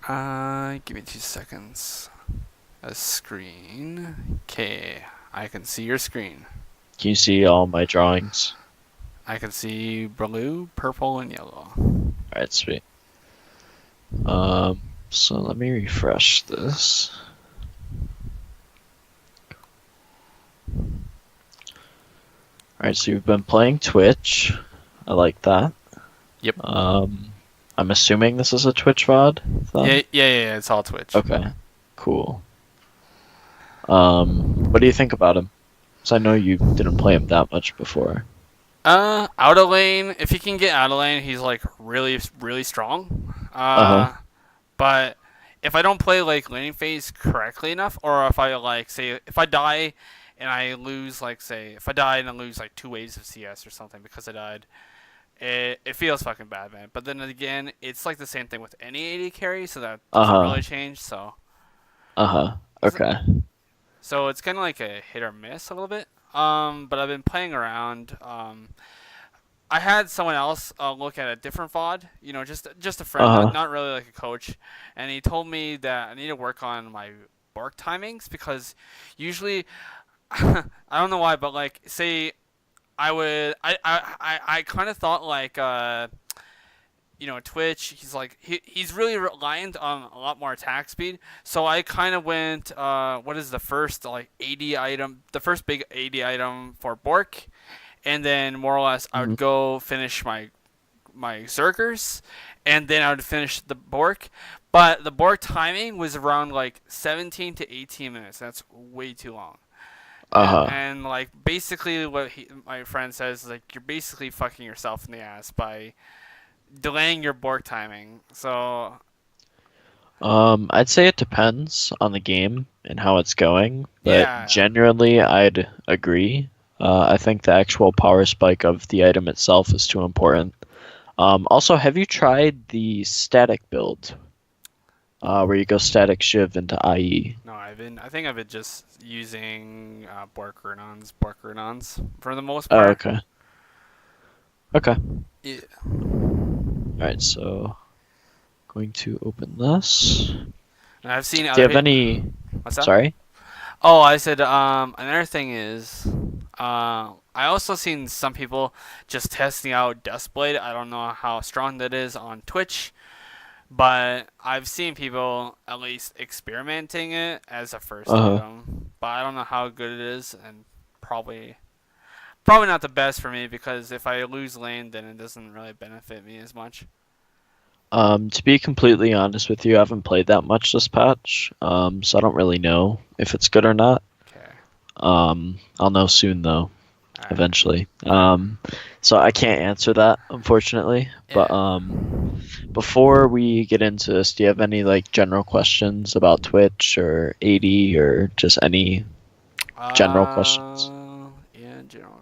Give me 2 seconds. A screen. Okay, I can see your screen. Can you see all my drawings? I can see blue, purple, and yellow. Alright, sweet. So let me refresh this. Alright, so you've been playing Twitch. I like that. Yep. I'm assuming this is a Twitch VOD? Yeah, it's all Twitch. Okay, cool. What do you think about him? Because I know you didn't play him that much before. Out of lane, if he can get out of lane, he's like really, really strong. Uh-huh. But if I don't play like laning phase correctly enough, or if I like say if I die and I lose like say if I die and I lose like 2 waves of CS or something because I died, it feels fucking bad, man. But then again, it's like the same thing with any AD carry, so that doesn't Uh-huh. really change. Uh-huh. Okay. So it's kind of like a hit or miss a little bit. But I've been playing around. I had someone else look at a different VOD, just a friend, Uh-huh. not really like a coach, and he told me that I need to work on my bark timings because usually, I don't know why, but like say I would, I kind of thought like Twitch, he's really reliant on a lot more attack speed. So I kind of went, what is the first like AD item, the first big AD item for Bork, and then more or less I Mhm. would go finish my Zergers, and then I would finish the Bork. But the Bork timing was around like 17 to 18 minutes. That's way too long. Uh-huh. And like basically what my friend says is like you're basically fucking yourself in the ass by delaying your Bork timing. So I'd say it depends on the game and how it's going, but yeah, generally I'd agree. I think the actual power spike of the item itself is too important. Also, have you tried the static build, where you go static shiv into IE? no, I think I've been just using Bork for the most Oh, part. okay. Okay. Yeah. Alright, so going to open this. And I've seen Do you other have any... What's that? Sorry? Oh, I said another thing is I also seen some people just testing out Dustblade. I don't know how strong that is on Twitch, but I've seen people at least experimenting it as a first Uh-huh. item. But I don't know how good it is, and probably not the best for me because if I lose lane, then it doesn't really benefit me as much. To be completely honest with you, I haven't played that much this patch, so I don't really know if it's good or not. Okay. I'll know soon though, All right. eventually. So I can't answer that, unfortunately. But Yeah. before we get into this, do you have any like general questions about Twitch or AD or just any general questions? Yeah, general.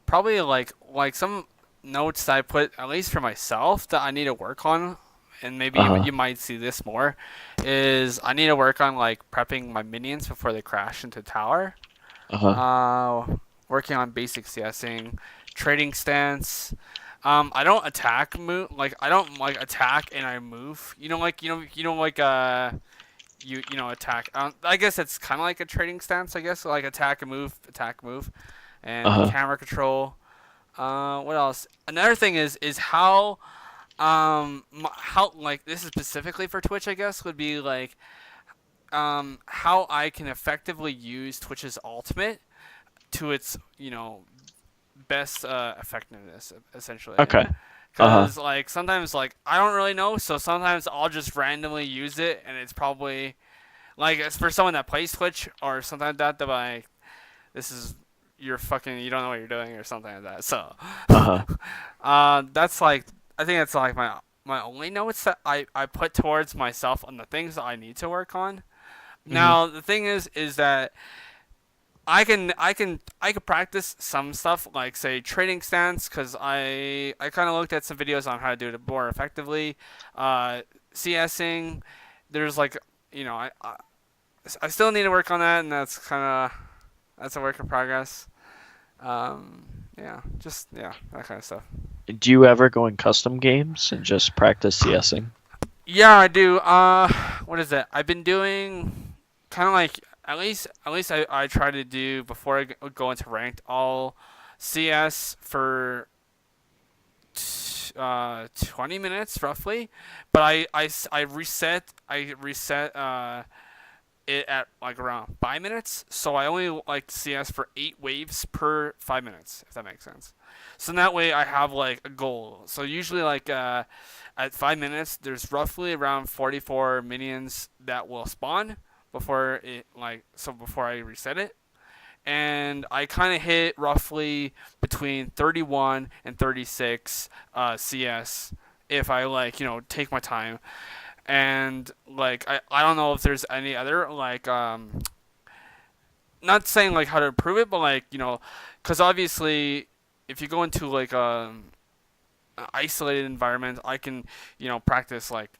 Probably like some notes that I put at least for myself that I need to work on, and maybe Uh-huh. you might see this more, is I need to work on like prepping my minions before they crash into tower. Uh-huh. Uh, Working on basic CSing, trading stance. I don't attack move like I don't like attack and I move. Attack. I guess it's kind of like a trading stance. I guess like attack, move, and Uh-huh. camera control. What else? Another thing is how like this is specifically for Twitch. I guess would be like how I can effectively use Twitch's ultimate to its best effectiveness essentially. Okay. Uh-huh. Because like sometimes like I don't really know, so sometimes I'll just randomly use it, and it's probably like it's for someone that plays Twitch or something like that. That like this is you're fucking you don't know what you're doing or something like that. So Uh-huh. that's like I think that's like my only notes that I put towards myself on the things that I need to work on. Hmm. Now the thing is that I can practice some stuff like say trading stance because I kind of looked at some videos on how to do it more effectively. CSing, there's like I still need to work on that, and that's a work in progress. Yeah, that kind of stuff. Do you ever go in custom games and just practice CSing? Yeah, I do. What is it? I've been doing kind of like at least I try to do before go into ranked all CS for 20 minutes roughly, but I reset it at like around 5 minutes, so I only like CS for 8 waves per 5 minutes, if that makes sense. So that way I have like a goal. So usually like at 5 minutes, there's roughly around 44 minions that will spawn before I reset it, and I kind of hit roughly between 31 and 36 CS if I like take my time. And like I don't know if there's any other like not saying like how to improve it, but like because obviously if you go into like a isolated environment, I can practice like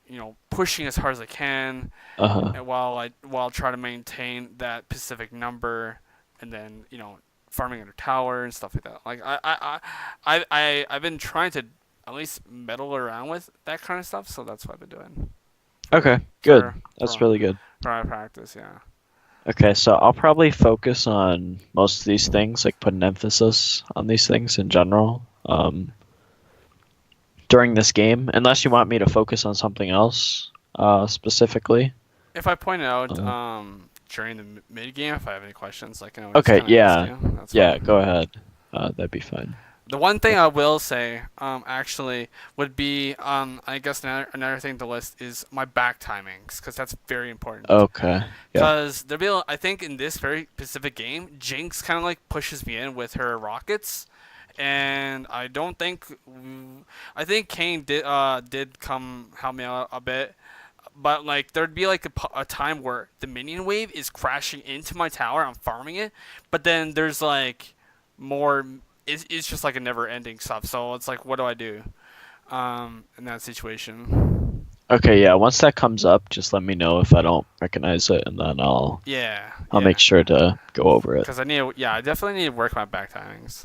pushing as hard as I can, Uh-huh. and while trying to maintain that specific number, and then farming under tower and stuff like that. Like I've been trying to at least meddle around with that kind of stuff, so that's what I've been doing Okay, good. for That's really good. my practice. Yeah. Okay, so I'll probably focus on most of these things, like put an emphasis on these things in general, during this game, unless you want me to focus on something else, specifically. If I point it out Uh, during the mid game, if I have any questions, like I can always okay, kind of ask yeah, you. That's yeah, fine. go ahead. That'd be fine. The one thing I will say, actually, would be, I guess another thing to list is my back timings, because that's very important. Okay, yeah. Because I think in this very specific game, Jinx kind of like pushes me in with her rockets, and I think Kane did come help me out a bit, but like there'd be like a time where the minion wave is crashing into my tower. I'm farming it, but then there's like more. It's just like a never-ending stuff. So it's like, what do I do in that situation? Okay, yeah. Once that comes up, just let me know if I don't recognize it, and then Yeah, I'll make yeah. sure to go over it. Because I definitely need to work my back timings.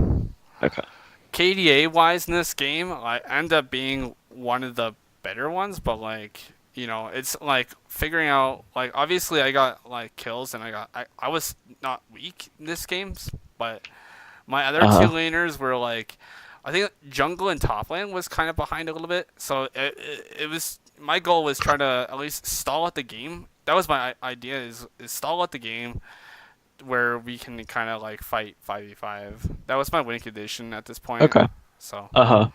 Okay. KDA wise in this game, I end up being one of the better ones, but like it's like figuring out like obviously I got like kills and I was not weak in this game, but my other two Uh-huh. laners were like, I think jungle and top lane was kind of behind a little bit. So it was my goal was try to at least stall at the game. That was my idea is stall at the game where we can kind of like fight 5v5. That was my winning condition at this point. Okay. So Uh-huh.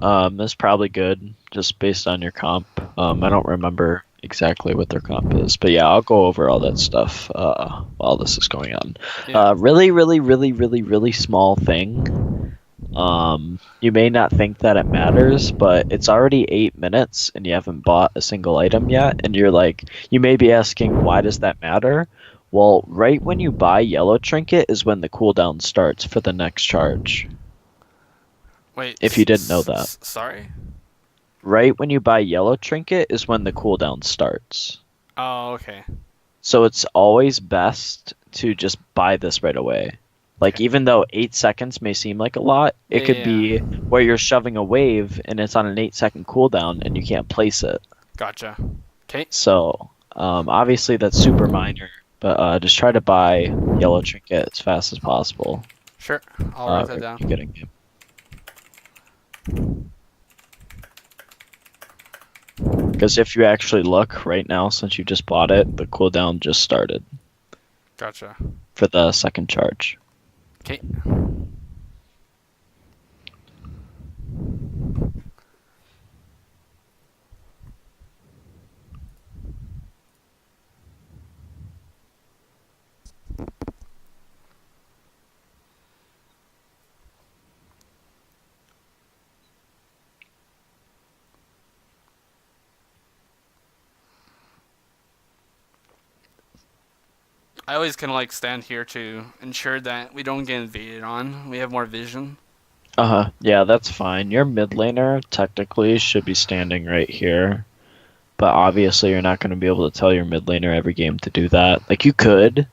That's probably good, just based on your comp. I don't remember exactly what their comp is, but yeah, I'll go over all that stuff while this is going on. yeah, Really, really, really, really, really small thing. You may not think that it matters, but it's already 8 minutes and you haven't bought a single item yet, and you're like, you may be asking, why does that matter? Well, right when you buy yellow trinket is when the cooldown starts for the next charge. wait, If you didn't know that. sorry. Right when you buy yellow trinket is when the cooldown starts. Oh, okay. So it's always best to just buy this right away. Like, Okay. even though 8 seconds may seem like a lot, it Yeah, could yeah, be yeah. where you're shoving a wave and it's on an 8 second cooldown and you can't place it. Gotcha. Okay. So, obviously that's super minor, but just try to buy yellow trinket as fast as possible. Sure. I'll write that Or down. you get a game. Because if you actually look right now, since you just bought it, the cooldown just started Gotcha. for the second charge. Okay. I always kind of like stand here to ensure that we don't get invaded on. We have more vision. Uh-huh. Yeah, that's fine. Your mid laner technically should be standing right here, but obviously you're not going to be able to tell your mid laner every game to do that. Like, you could,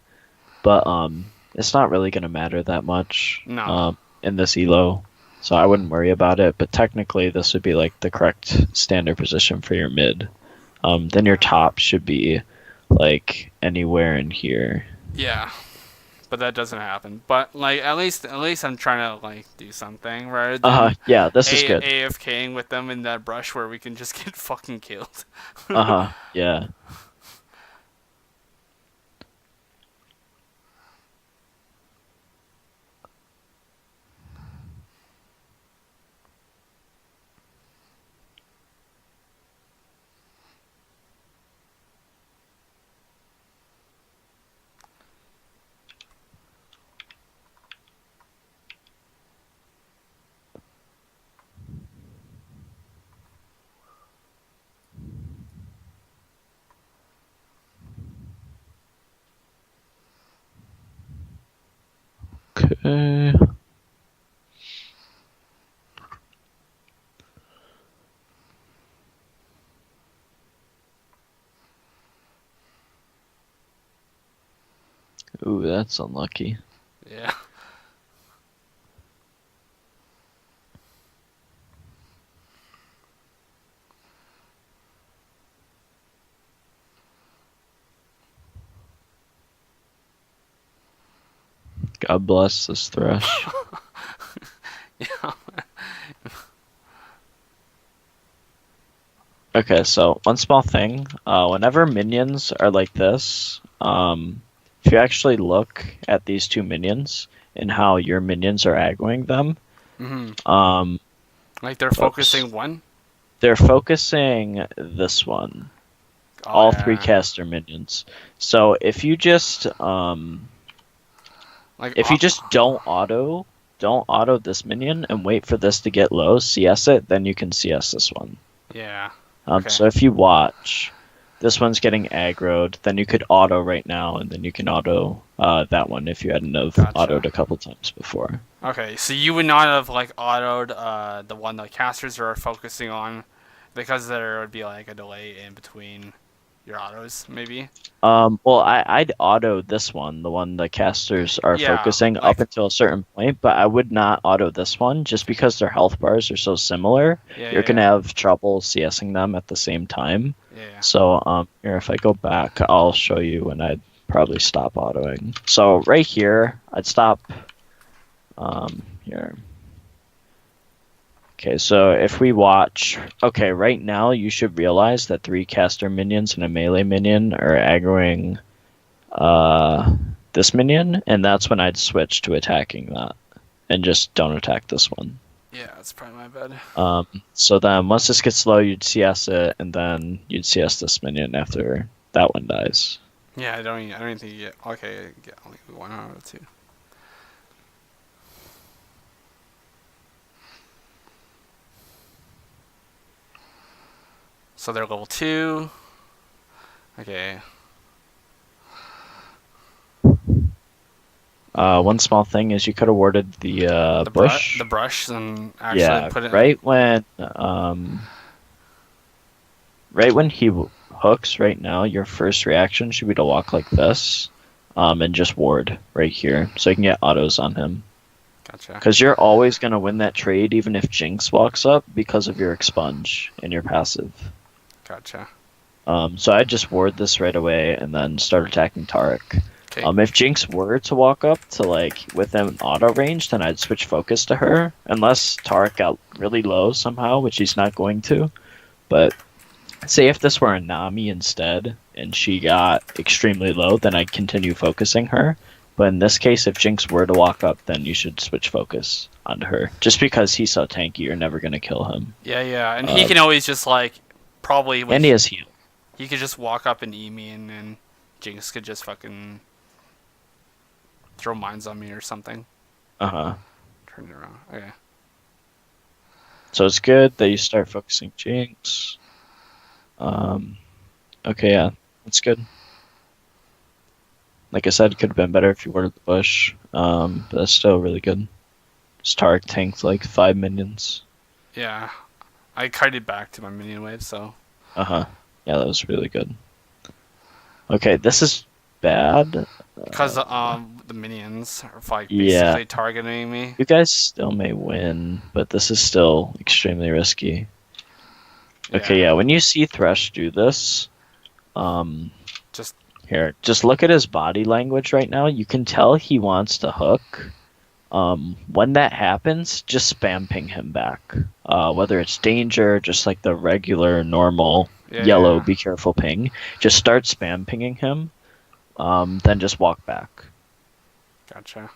but it's not really going to matter that much No. in this elo. So I wouldn't worry about it, but technically this would be like the correct standard position for your mid. Then your top should be like anywhere in here. Yeah, but that doesn't happen. But like at least I'm trying to like do something rather than Yeah, this is good. AFKing with them in that brush where we can just get fucking killed. Yeah. Okay. Ooh, that's unlucky. Yeah. God bless this thresh. Yeah. Okay, so one small thing. Whenever minions are like this, if you actually look at these two minions and how your minions are aggroing them, hmm um, Like they're whoops. focusing one. They're focusing this one. Oh All yeah. three caster minions. So if you just Like if you just don't auto this minion and wait for this to get low, CS it, then you can CS this one. yeah. Okay. So if you watch, this one's getting aggroed, then you could auto right now, and then you can auto that one if you hadn't have Gotcha. autoed a couple times before. Okay, so you would not have like autoed the one the casters are focusing on because there would be like a delay in between your autos, maybe. Well, I'd auto this one, the one the casters are Yeah, focusing like- up until a certain point, but I would not auto this one just because their health bars are so similar. Yeah, You're gonna have trouble CSing them at the same time. Yeah. So here, if I go back, I'll show you when I'd probably stop autoing. So right here, I'd stop. Here. Okay, so if we watch, okay, right now you should realize that 3 caster minions and a melee minion are aggroing this minion, and that's when I'd switch to attacking that, and just don't attack this one. Yeah, that's probably my bad. So then once this gets low, you'd CS it, and then you'd CS this minion after that one dies. Yeah, I don't even think you get. Okay, I get only 1 out of 2. So they're level 2. Okay. One small thing is you could have warded the bush. The brush and actually Yeah, put it. right when he hooks right now, your first reaction should be to walk like this, and just ward right here, so you can get autos on him. Gotcha. Because you're always gonna win that trade, even if Jinx walks up, because of your expunge and your passive. Gotcha. So I'd just ward this right away and then start attacking Tarek. Okay. If Jinx were to walk up to like within auto range, then I'd switch focus to her, unless Tarek got really low somehow, which he's not going to. But say if this were a Nami instead, and she got extremely low, then I'd continue focusing her. But in this case, if Jinx were to walk up, then you should switch focus onto her. Just because he's so tanky, you're never going to kill him. Yeah, and he can always just like probably. And he has heal. He could just walk up and E me, and then Jinx could just fucking throw mines on me or something. Uh-huh. Turn it around. Okay. So it's good that you start focusing Jinx. Okay, yeah, that's good. Like I said, it could have been better if you warded the bush, but that's still really good. Stark tanked like 5 minions. Yeah, I kited back to my minion wave, so. Yeah, that was really good. Okay, this is bad. Because the minions are like Yeah. basically targeting me. You guys still may win, but this is still extremely risky. Okay, yeah, when you see Thresh do this, Just here, just look at his body language right now. You can tell he wants to hook. When that happens, just spam ping him back. Whether it's danger, just like the regular, normal yellow, yeah. be careful ping. Just start spam pinging him, then just walk back. Gotcha.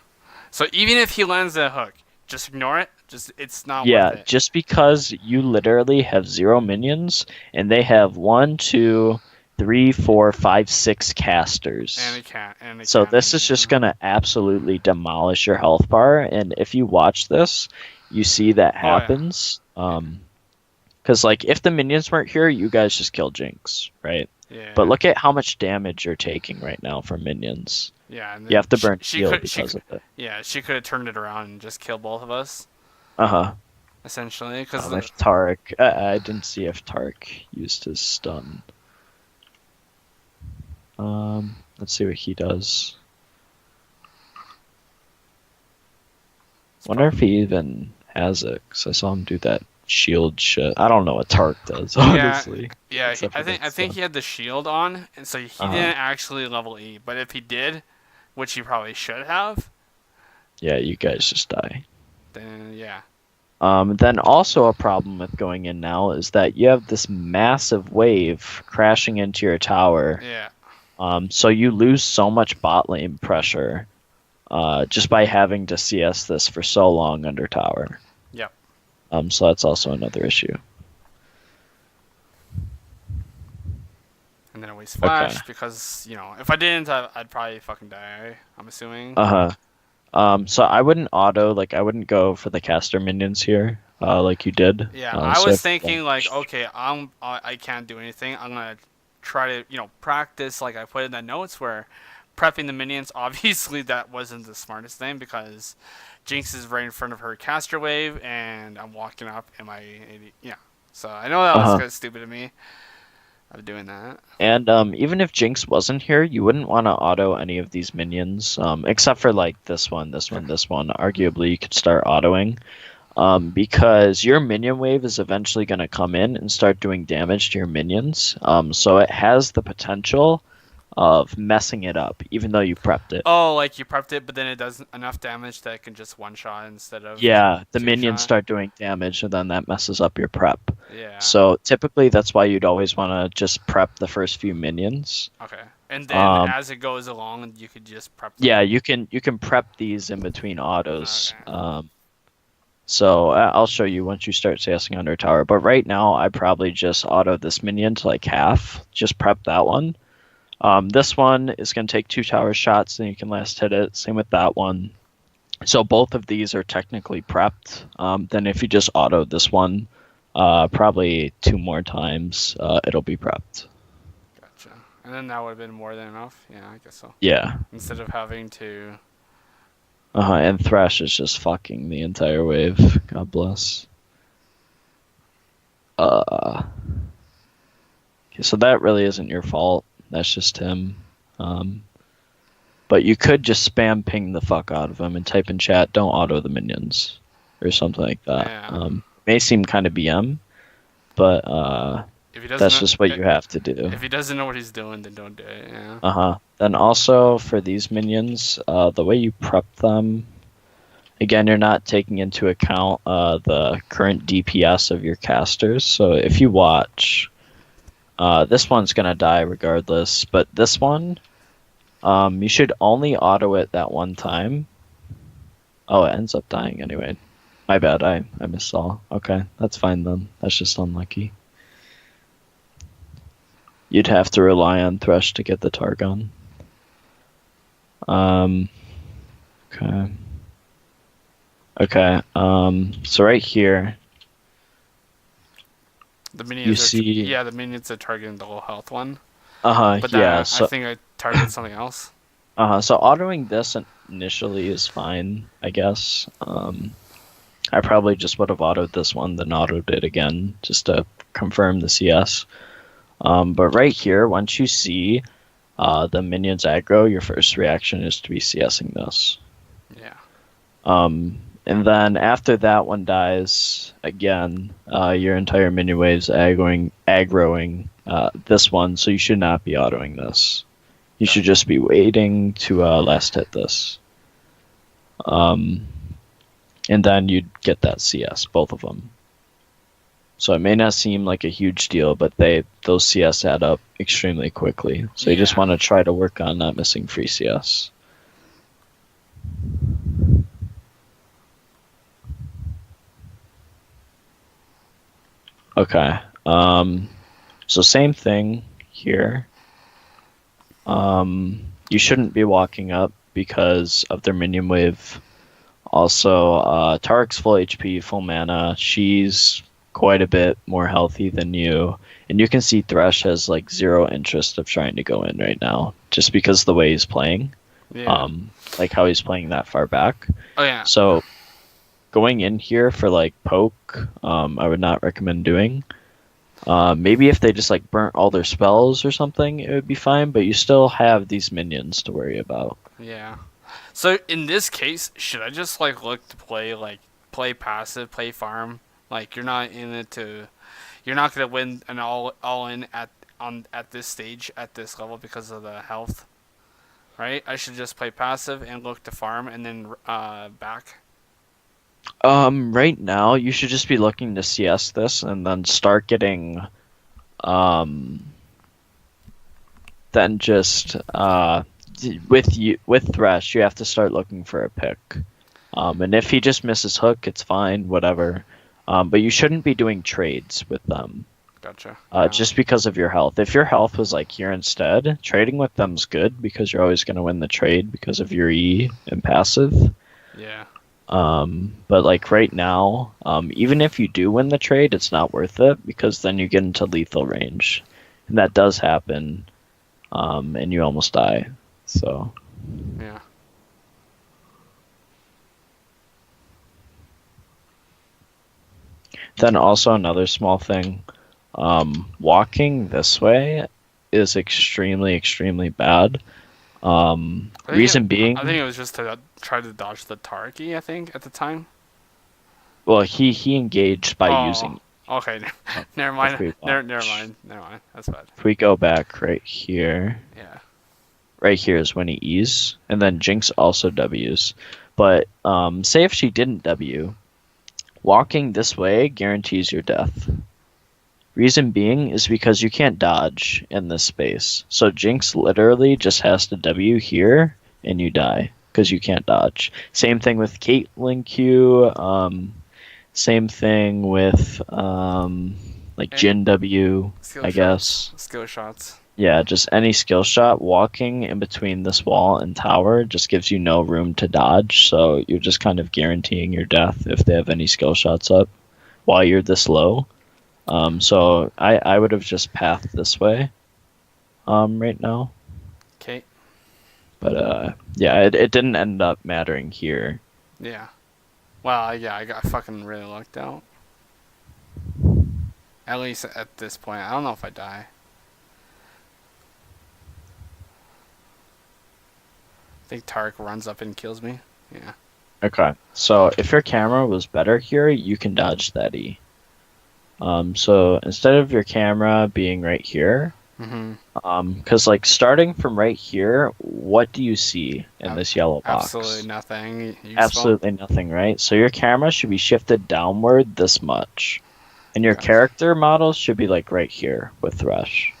So even if he lands a hook, just ignore it. It's not Yeah, worth it. just because you literally have 0 minions, and they have 1, 2, 3, 4, 5, 6 casters. And it can't. So this is just gonna absolutely demolish your health bar, and if you watch this, you see that happens. Because like if the minions weren't here, you guys just kill Jinx, right? Yeah. But look at how much damage you're taking right now from minions. Yeah. And You have to burn she shield could, because of it. Yeah, she could have turned it around and just killed both of us. Essentially, because If Tarek, I didn't see if Tarek used his stun. Let's see what he does. Wonder if he even has it, because I saw him do that shield shit. I don't know what Tark does, honestly. Yeah, except for I think that he had the shield on, and so he didn't actually level E. But if he did, which he probably should have, Yeah, you guys just die. then yeah. Then also a problem with going in now is that you have this massive wave crashing into your tower. Yeah. So you lose so much bot lane pressure just by having to CS this for so long under tower. Yep. So that's also another issue. And then always flash because if I didn't, I'd probably fucking die. I'm assuming. So I wouldn't I wouldn't go for the caster minions here, like you did. Yeah, I was thinking like, okay, I can't do anything. I'm gonna try to practice like I put in the notes where prepping the minions. Obviously, that wasn't the smartest thing because Jinx is right in front of her caster wave, and I'm walking up, and So I know that was kind of stupid of me. Of doing that. And even if Jinx wasn't here, you wouldn't want to auto any of these minions, except for like this one. Arguably, you could start autoing, because your minion wave is eventually going to come in and start doing damage to your minions. So it has the potential of messing it up, even though you prepped it. Oh, like you prepped it, but then it does enough damage that it can just one shot instead of. Yeah, the minions start doing damage, and then that messes up your prep. Yeah. So typically, that's why you'd always want to just prep the first few minions. Okay. And then as it goes along, you could just prep them. Yeah, you can prep these in between autos. Okay. So I'll show you once you start CSing under tower. But right now, I probably just auto this minion to like half. Just prep that one. This one is going to take 2 tower shots, and you can last hit it. Same with that one. So both of these are technically prepped. Then if you just auto this one, probably 2 more times, it'll be prepped. Gotcha. And then that would have been more than enough? Yeah, I guess so. Yeah. Instead of having to... And Thresh is just fucking the entire wave. God bless. Okay, so that really isn't your fault. That's just him. But you could just spam ping the fuck out of him and type in chat, don't auto the minions. Or something like that. Yeah. May seem kind of BM, but that's just what you have to do. If he doesn't know what he's doing, then don't do it, yeah. Then also, for these minions, the way you prep them, again, you're not taking into account the current DPS of your casters. So if you watch... this one's going to die regardless, but this one, you should only auto it that one time. Oh, it ends up dying anyway. My bad, I missaw. Okay, that's fine then. That's just unlucky. You'd have to rely on Thresh to get the Targon. Okay, so right here, the minions the minions are targeting the low health one. But yeah. I think I targeted something else. So autoing this initially is fine, I guess. I probably just would have autoed this one, then autoed it again, just to confirm the CS. But right here, once you see the minions aggro, your first reaction is to be CSing this. Yeah. And then after that one dies, again, your entire minion wave's aggroing this one, so you should not be autoing this. You should just be waiting to last hit this. And then you'd get that CS, both of them. So it may not seem like a huge deal, but those CS add up extremely quickly. So you just want to try to work on not missing free CS. Okay. So same thing here. You shouldn't be walking up because of their minion wave. Also, Tarek's full HP, full mana. She's quite a bit more healthy than you. And you can see Thresh has like zero interest of trying to go in right now, just because of the way he's playing. Yeah. Like how he's playing that far back. Oh yeah. So going in here for like poke, I would not recommend doing. Maybe if they just like burnt all their spells or something, it would be fine. But you still have these minions to worry about. Yeah. So in this case, should I just like look to play passive, play farm? Like you're not in it to, you're not gonna win an all in at this stage at this level because of the health, right? I should just play passive and look to farm and then back. Right now you should just be looking to CS this and then start getting, then just with Thresh you have to start looking for a pick. And if he just misses hook, it's fine, whatever. But you shouldn't be doing trades with them. Gotcha. Just because of your health. If your health was like here instead, trading with them's good because you're always going to win the trade because of your E and passive. Yeah. But like right now, even if you do win the trade, it's not worth it because then you get into lethal range. And that does happen. And you almost die. So. Yeah. Then also another small thing, walking this way is extremely bad. Reason being, I think it was just to try to dodge the Tarky, I think, at the time. well, he engaged by using. Okay, never mind. Never mind. That's bad. If we go back right here. Yeah. Right here is when he E's, and then Jinx also W's. But say if she didn't W, walking this way guarantees your death. Reason being is because you can't dodge in this space. So Jinx literally just has to W here, and you die, because you can't dodge. Same thing with Caitlyn Q, same thing with Jin W, I guess. Skill shots. Yeah, just any skill shot, walking in between this wall and tower just gives you no room to dodge, so you're just kind of guaranteeing your death if they have any skill shots up while you're this low. So I would have just pathed this way right now. Okay. But yeah, it didn't end up mattering here. Yeah. Well, yeah, I got fucking really lucked out. At least at this point. I don't know if I die. I think Tarek runs up and kills me. Yeah. Okay, so if your camera was better here, you can dodge that E. So instead of your camera being right here, because like starting from right here, what do you see in this yellow box? Absolutely nothing. Absolutely nothing, right? So your camera should be shifted downward this much, and your character models should be like right here with Thresh.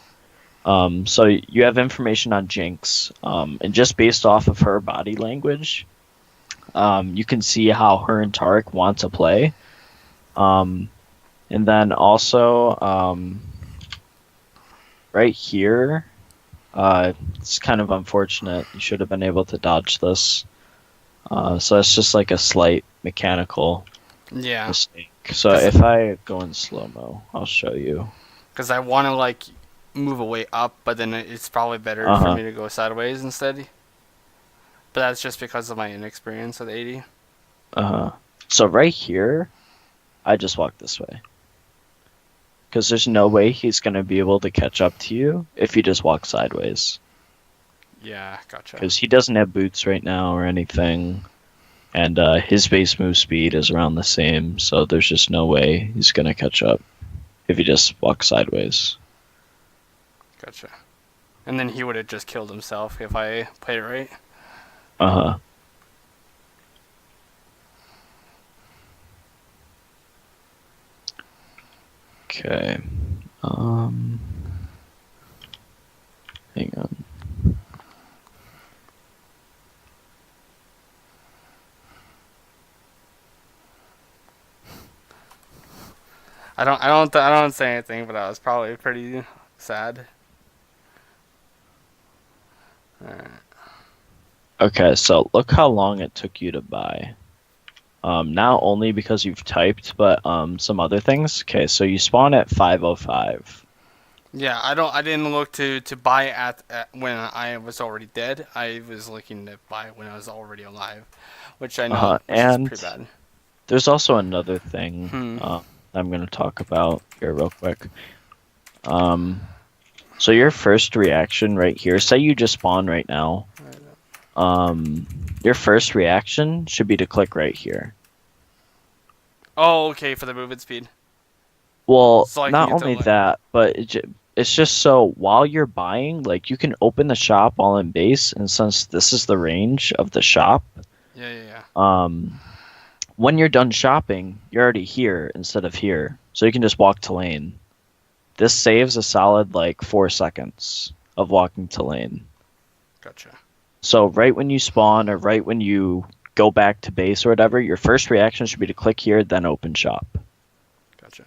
So you have information on Jinx, and just based off of her body language, you can see how her and Tarek want to play. And then also, right here, it's kind of unfortunate. You should have been able to dodge this. So it's just like a slight mechanical mistake. So if I go in slow-mo, I'll show you. Because I want to like move away up, but then it's probably better for me to go sideways instead. But that's just because of my inexperience with 80. So right here, I just walk this way. Because there's no way he's going to be able to catch up to you if you just walk sideways. Yeah, gotcha. because he doesn't have boots right now or anything, and his base move speed is around the same, so there's just no way he's gonna catch up if he just walks sideways. Gotcha. And then he would have just killed himself if I played it right. Uh-huh. Okay. Hang on. I don't say anything, but I was probably pretty sad. Alright. Okay, so look how long it took you to buy. Not only because you've typed, but some other things. Okay, so you spawn at 5:05. Yeah, I didn't look to buy at when I was already dead. I was looking to buy when I was already alive, which I know which is And pretty bad. there's also another thing Hmm. I'm gonna talk about here real quick. So your first reaction right here, say you just spawn right now. Your first reaction should be to click right here. Oh, okay, for the movement speed. Well, So I can not get to only like- that, but it's just so while you're buying, like you can open the shop all in base, and since this is the range of the shop, Yeah. when you're done shopping, you're already here instead of here, so you can just walk to lane. This saves a solid like 4 seconds of walking to lane. Gotcha. So right when you spawn or right when you go back to base or whatever, your first reaction should be to click here, then open shop. Gotcha.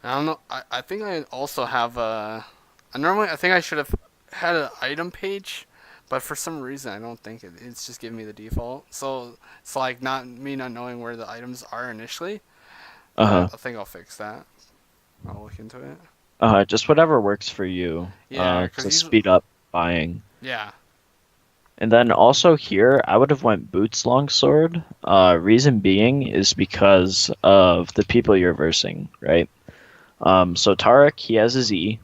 I don't know. I think I also have a. I think I should have had an item page, but for some reason I don't think it's just giving me the default. So it's like not knowing where the items are initially. Uh-huh. I think I'll fix that. I'll look into it. Just whatever works for you. Yeah, 'cause to these- speed up buying. Yeah. And then also here, I would have went boots longsword. Reason being is because of the people you're versing, right? So Tarek, he has his E,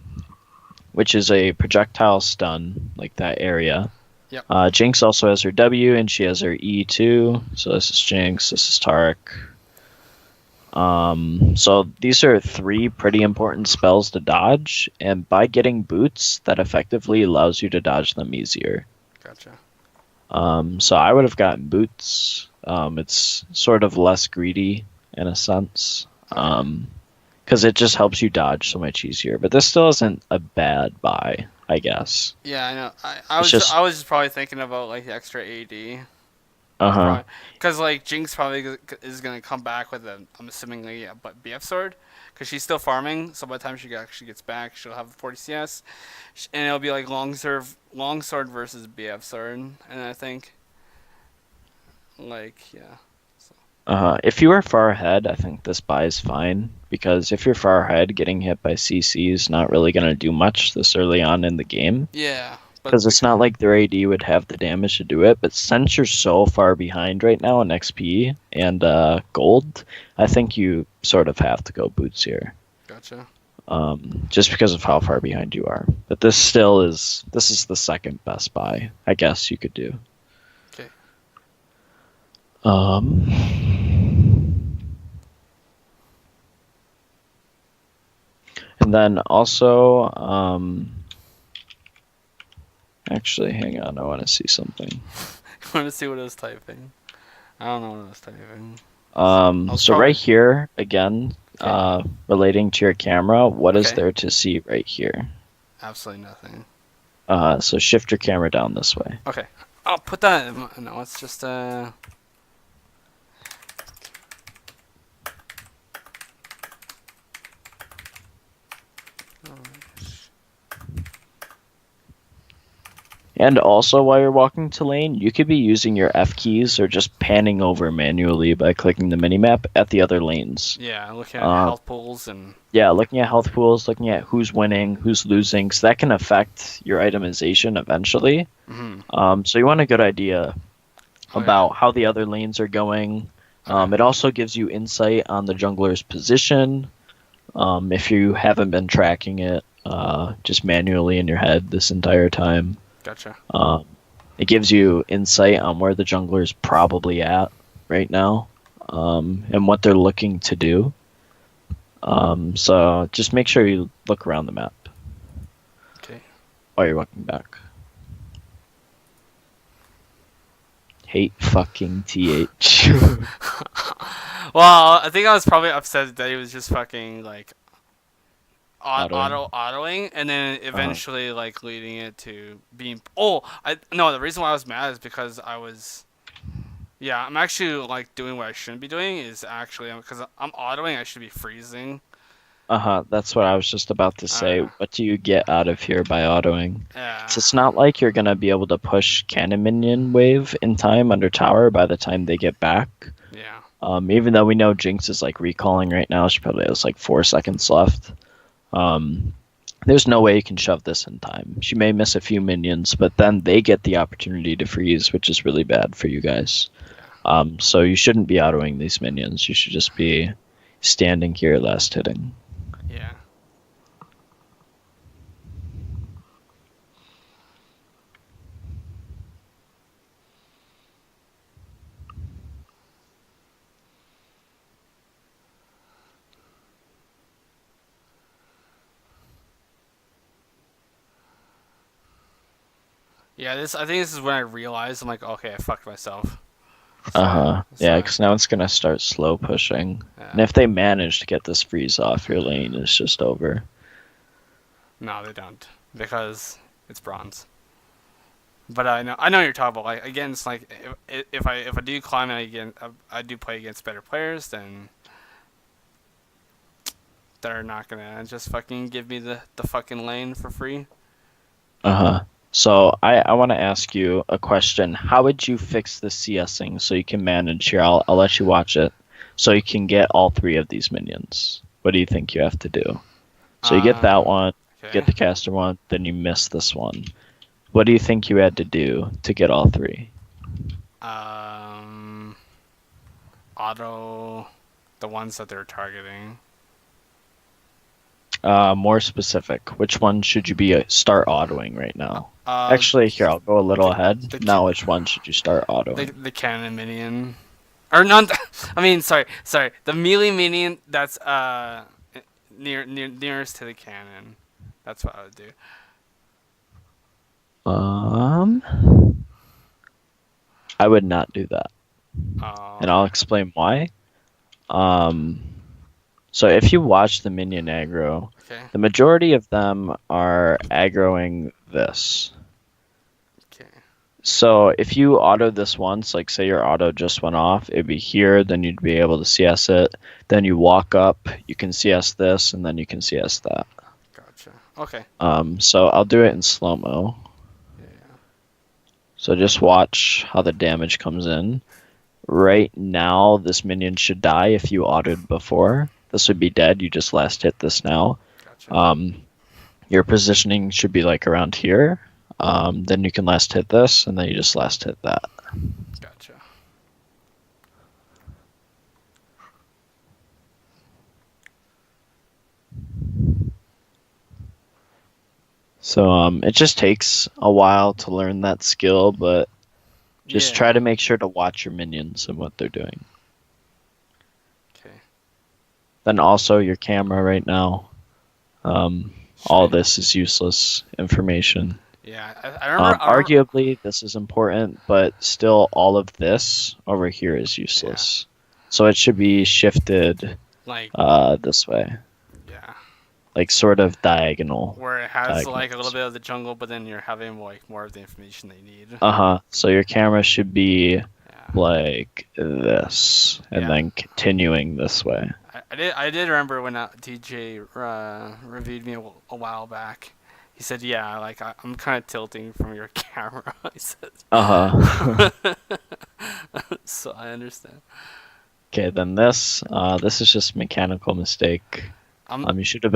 which is a projectile stun, like that area. Yep. Jinx also has her W, and she has her E too. So this is Jinx, this is Tarek. So these are 3 pretty important spells to dodge, and by getting boots, that effectively allows you to dodge them easier. Gotcha. So I would have gotten boots. It's sort of less greedy in a sense, because it just helps you dodge so much easier. But this still isn't a bad buy, I guess. Yeah, I know. I was just- I was just probably thinking about like the extra AD. Uh-huh. Because like Jinx probably is gonna come back with I'm assuming like but BF sword, because she's still farming. So by the time she actually gets back, she'll have 40 CS, and it'll be like long sword versus BF sword. And I think, like yeah, If you are far ahead, I think this buy is fine, because if you're far ahead, getting hit by CC is not really going to do much this early on in the game. yeah. Because it's not like their AD would have the damage to do it, but since you're so far behind right now in XP and gold, I think you sort of have to go boots here. Gotcha. Just because of how far behind you are. But this is the second best buy, I guess you could do. Okay. And then also, actually, hang on, I want to see something. I want to see what I was typing. I don't know what I was typing. So right here, again, Okay. relating to your camera, what is Okay. there to see right here? Absolutely nothing. So shift your camera down this way. Okay. I'll put that. No, it's just And also, while you're walking to lane, you could be using your F keys or just panning over manually by clicking the minimap at the other lanes. yeah, looking at health pools and Yeah, looking at health pools, looking at who's winning, who's losing, so that can affect your itemization eventually. So you want a good idea about how the other lanes are going. It also gives you insight on the jungler's position, if you haven't been tracking it. just manually in your head this entire time. Gotcha. It gives you insight on where the jungler's probably at right now, and what they're looking to do. So just make sure you look around the map Okay. while you're walking back. Hate fucking TH. Well, I think I was probably upset that he was just fucking like Autoing. autoing, and then eventually like leading it to being. Oh, I no. The reason why I was mad is because I was. Yeah, I'm actually like doing what I shouldn't be doing. Is actually because I'm autoing, I should be freezing. That's what I was just about to say. Uh, What do you get out of here by autoing? yeah. So it's not like you're gonna be able to push cannon minion wave in time under tower by the time they get back. Yeah. Even though we know Jinx is like recalling right now, she probably has like 4 seconds left. There's no way you can shove this in time. She may miss a few minions, but then they get the opportunity to freeze, which is really bad for you guys. So you shouldn't be autoing these minions. You should just be standing here last hitting. Yeah. Yeah, I think this is when I realized I'm like, okay, I fucked myself. Yeah, So, because now it's gonna start slow pushing. And yeah. if they manage to get this freeze off, your lane is just over. No, they don't because it's bronze. But I know what you're talking about. Like again, it's like if I do climb and I do play against better players, then they're not gonna just fucking give me the fucking lane for free. So I want to ask you a question. How would you fix the CSing so you can manage here? I'll let you watch it. So you can get all 3 of these minions. What do you think you have to do? So you get that one, Okay. get the caster one, then you miss this one. What do you think you had to do to get all 3? Auto the ones that they're targeting. More specific. Which one should you be start autoing right now? Actually, here I'll go a little ahead. Now, which one should you start autoing? The cannon minion, or not? I mean, sorry. The melee minion that's nearest to the cannon. That's what I would do. I would not do that, and I'll explain why. So if you watch the minion aggro, Okay. the majority of them are aggroing this. Okay. So if you auto this once, like say your auto just went off, it'd be here, then you'd be able to CS it. Then you walk up, you can CS this, and then you can CS that. Gotcha. Okay. So I'll do it in slow-mo. Yeah. So just watch how the damage comes in. Right now, this minion should die if you autoed before. This would be dead. You just last hit this now. Gotcha. Your positioning should be like around here. Then you can last hit this, and then you just last hit that. Gotcha. So it just takes a while to learn that skill, but just try to make sure to watch your minions and what they're doing. Okay. Then also your camera right now. All this is useless information. Yeah, I remember. Arguably, this is important, but still, all of this over here is useless. Yeah. So it should be shifted like this way. Yeah. Like sort of diagonal. Where it has like a little bit of the jungle, but then you're having like more of the information they need. So your camera should be like this, and then continuing this way. I did remember when DJ reviewed me a while back. He said, "Yeah, like I'm kind of tilting from your camera." He said. So I understand. Okay, then this is just mechanical mistake. You should have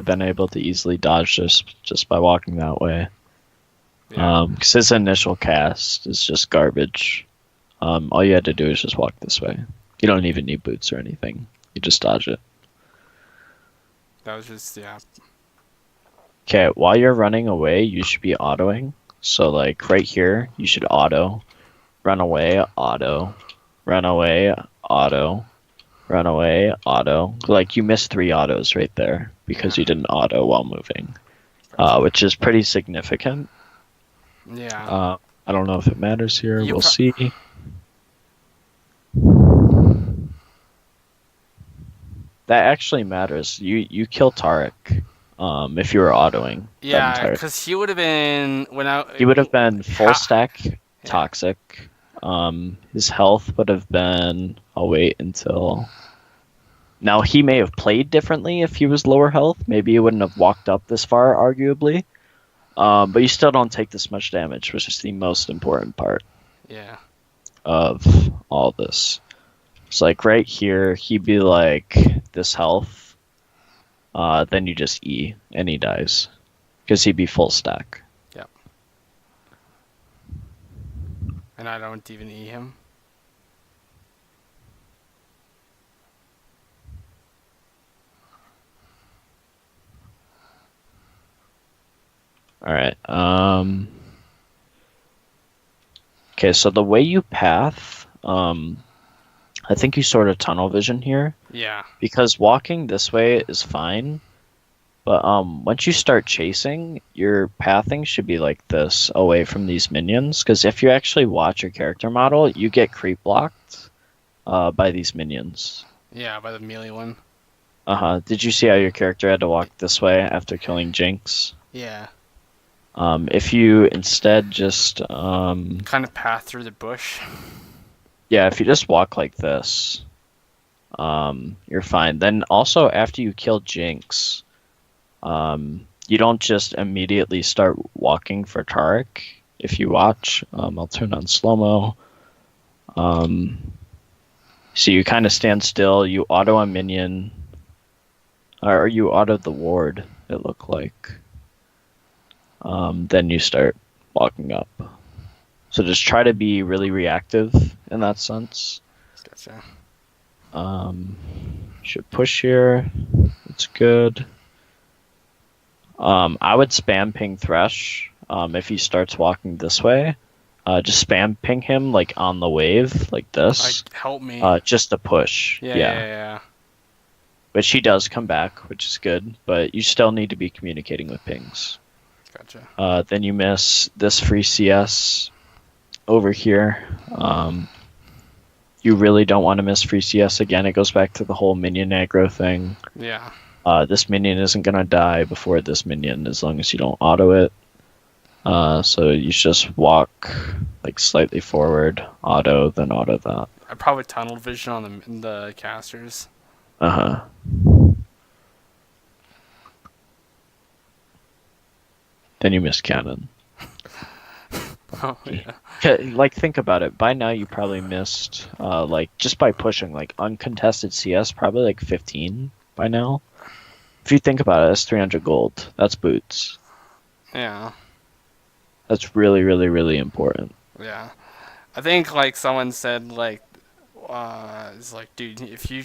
been able to easily dodge this just by walking that way. Yeah. Because his initial cast is just garbage. All you had to do is just walk this way. You don't even need boots or anything. You just dodge it. That was just Okay, while you're running away, you should be autoing. So like right here, you should auto, run away, auto, run away, auto, run away, auto. Like you missed 3 autos right there because Yeah. you didn't auto while moving, Gotcha. which is pretty significant. Yeah. I don't know if it matters here. You We'll pro- see. That actually matters. You kill Tarek if you were autoing that Yeah, entire. because he would have been when I. He would have been full stack Yeah. toxic. His health would have been. I'll wait until. Now he may have played differently if he was lower health. Maybe he wouldn't have walked up this far, arguably. But you still don't take this much damage, which is the most important part Yeah. of all this. It's like right here, he'd be like this health. Then you just E and he dies because he'd be full stack. Yep. And I don't even E him. All right. Okay, so the way you path, I think you sort of tunnel vision here Yeah. because walking this way is fine, but once you start chasing, your pathing should be like this away from these minions. Because if you actually watch your character model, you get creep blocked by these minions. Yeah, by the melee one. Did you see how your character had to walk this way after killing Jinx? Yeah. If you instead just Kind of path through the bush. yeah, if you just walk like this, you're fine. Then also after you kill Jinx, you don't just immediately start walking for Tarek. If you watch, I'll turn on slow-mo. So you kind of stand still, you auto a minion, or you auto the ward, it looked like. Then you start walking up. So just try to be really reactive in that sense. Gotcha. Should push here. It's good. I would spam ping Thresh if he starts walking this way. Just spam ping him like on the wave like this. Help me. Just to push. Yeah. Which he does come back, which is good, but you still need to be communicating with pings. Gotcha. Then you miss this free CS over here. You really don't want to miss free CS again. It goes back to the whole minion aggro thing. Yeah. This minion isn't going to die before this minion as long as you don't auto it. So you should just walk like slightly forward, auto, then auto that. I probably tunnel vision on the casters. Then you miss cannon. Oh yeah. Like think about it. By now you probably missed like just by pushing like uncontested CS probably like 15 by now. If you think about it, that's 300 gold. That's boots. Yeah. That's really really really important. Yeah. I think like someone said like it's like dude if you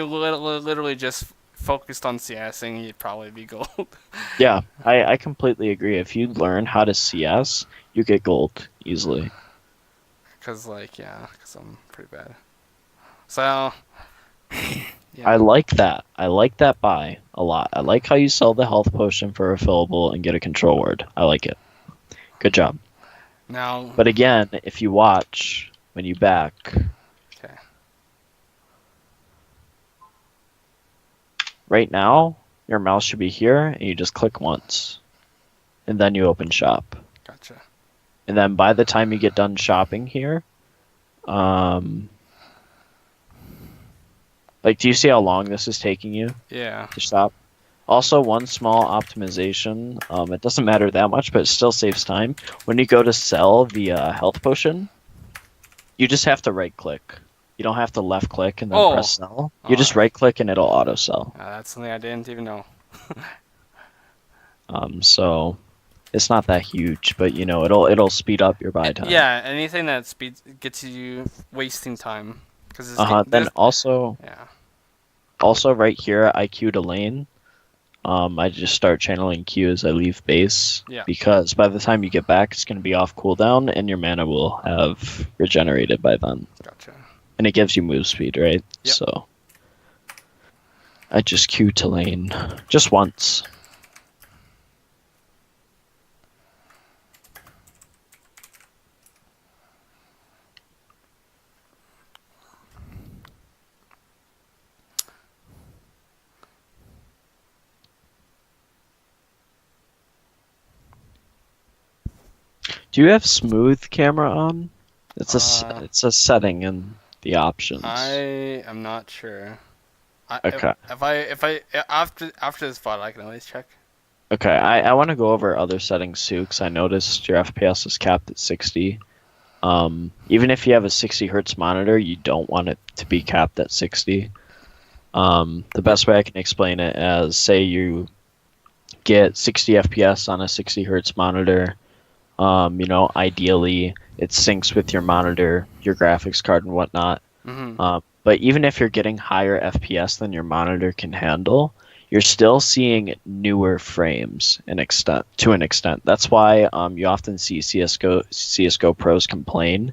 literally just focused on CSing you'd probably be gold. Yeah, I completely agree. If you learn how to CS, you get gold easily. Cause I'm pretty bad. So yeah. I like that. I like that buy a lot. I like how you sell the health potion for refillable and get a control word. I like it. Good job. Now But again, if you watch when you back, okay. right now your mouse should be here and you just click once. And then you open shop. Gotcha. And then by the time you get done shopping here, like, do you see how long this is taking you Yeah. to shop? Also, one small optimization, it doesn't matter that much, but it still saves time. When you go to sell the health potion, you just have to right click. You don't have to left click and then press sell. You just right click and it'll auto sell. That's something I didn't even know. So it's not that huge, but you know it'll speed up your buy time. Yeah, anything that gets you wasting time. Cause Then also right here, I queued a lane. I just start channeling Q as I leave base Yeah. because by the time you get back, it's going to be off cooldown and your mana will have regenerated by then. Gotcha. And it gives you move speed, right? Yep. So I just Q to lane just once. Do you have smooth camera on? It's a setting in the options. I am not sure. Okay. If I after this fight, I can always check. Okay, I want to go over other settings too, because I noticed your FPS is capped at 60. Even if you have a 60 hertz monitor, you don't want it to be capped at 60. The best way I can explain it as, say you get 60 FPS on a 60 hertz monitor. Ideally it syncs with your monitor, your graphics card, and whatnot. But even if you're getting higher FPS than your monitor can handle, you're still seeing newer frames to an extent. That's why you often see CS:GO pros complain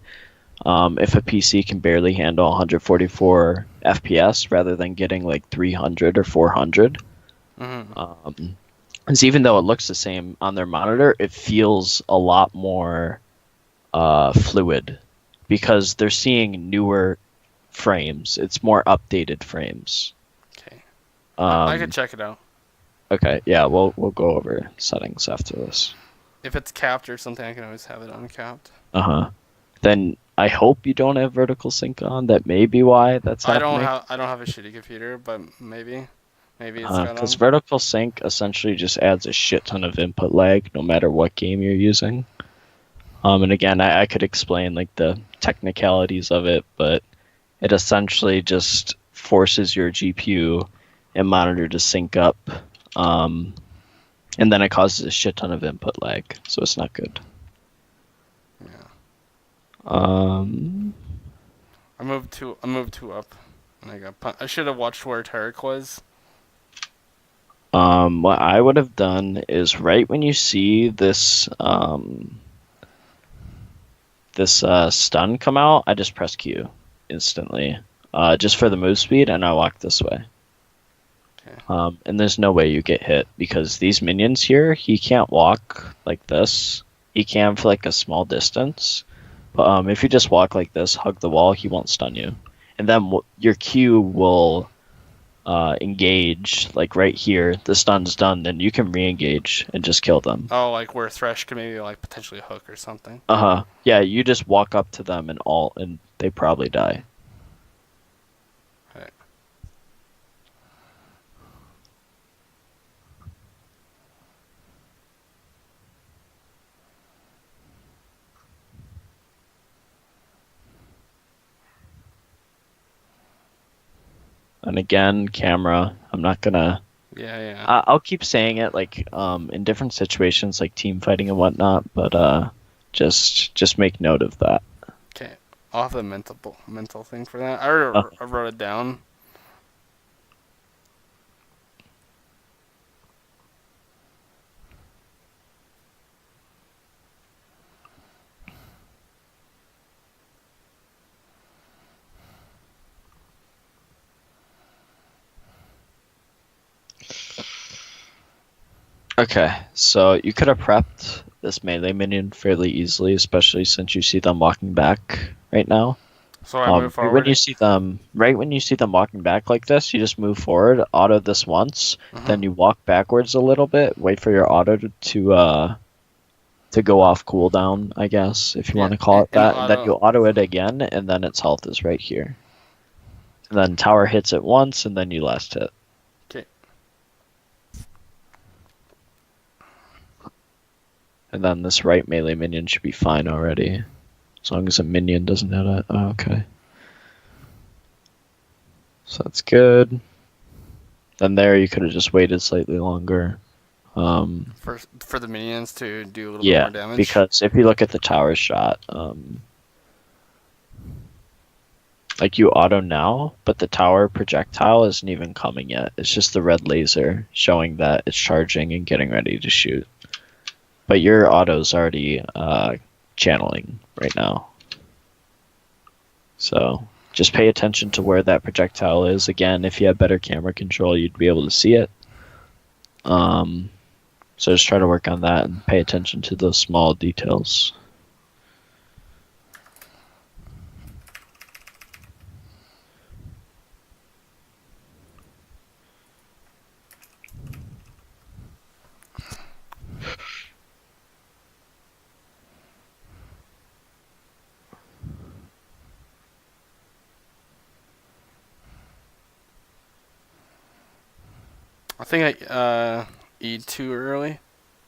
if a PC can barely handle 144 FPS rather than getting like 300 or 400. Because even though it looks the same on their monitor, it feels a lot more fluid because they're seeing newer frames. It's more updated frames. Okay. I could check it out. Okay, yeah, we'll go over settings after this. If it's capped or something, I can always have it uncapped. Then I hope you don't have vertical sync on. That may be why that's happening. I don't have a shitty computer, but maybe it's got Because on. vertical sync essentially just adds a shit ton of input lag no matter what game you're using. And again, I could explain like the technicalities of it, but it essentially just forces your GPU and monitor to sync up, and then it causes a shit ton of input lag, so it's not good. Yeah. I moved two up, and I got I should have watched where Tarek was. What I would have done is right when you see this stun come out, I just press Q instantly, just for the move speed, and I walk this way. Okay. And there's no way you get hit because these minions here, he can't walk like this. He can for like a small distance, but if you just walk like this, hug the wall, he won't stun you. And then your Q will engage like right here. The stun's done, then you can re-engage and just kill them. Oh, like where Thresh could maybe like potentially hook or something. Yeah, you just walk up to them and they probably die. Right. And again, camera. I'm not gonna. Yeah. I'll keep saying it like in different situations like team fighting and whatnot, but just make note of that. Okay. I'll have a mental thing for that. I wrote it down. Okay, so you could have prepped this melee minion fairly easily, especially since you see them walking back right now. So I move forward. Right when you see them walking back like this, you just move forward, auto this once, then you walk backwards a little bit, wait for your auto to go off cooldown, I guess, if you want to call it that, and then you auto it again, and then its health is right here. And then tower hits it once, and then you last hit. Okay. And then this right melee minion should be fine already. As long as a minion doesn't hit it. Oh, okay. So that's good. Then there you could have just waited slightly longer. For the minions to do a little bit more damage? Yeah, because if you look at the tower shot, Like you auto now, but the tower projectile isn't even coming yet. It's just the red laser showing that it's charging and getting ready to shoot. But your auto's already channeling right now. So just pay attention to where that projectile is. Again, if you have better camera control, you'd be able to see it. So just try to work on that and pay attention to those small details. I think I eat too early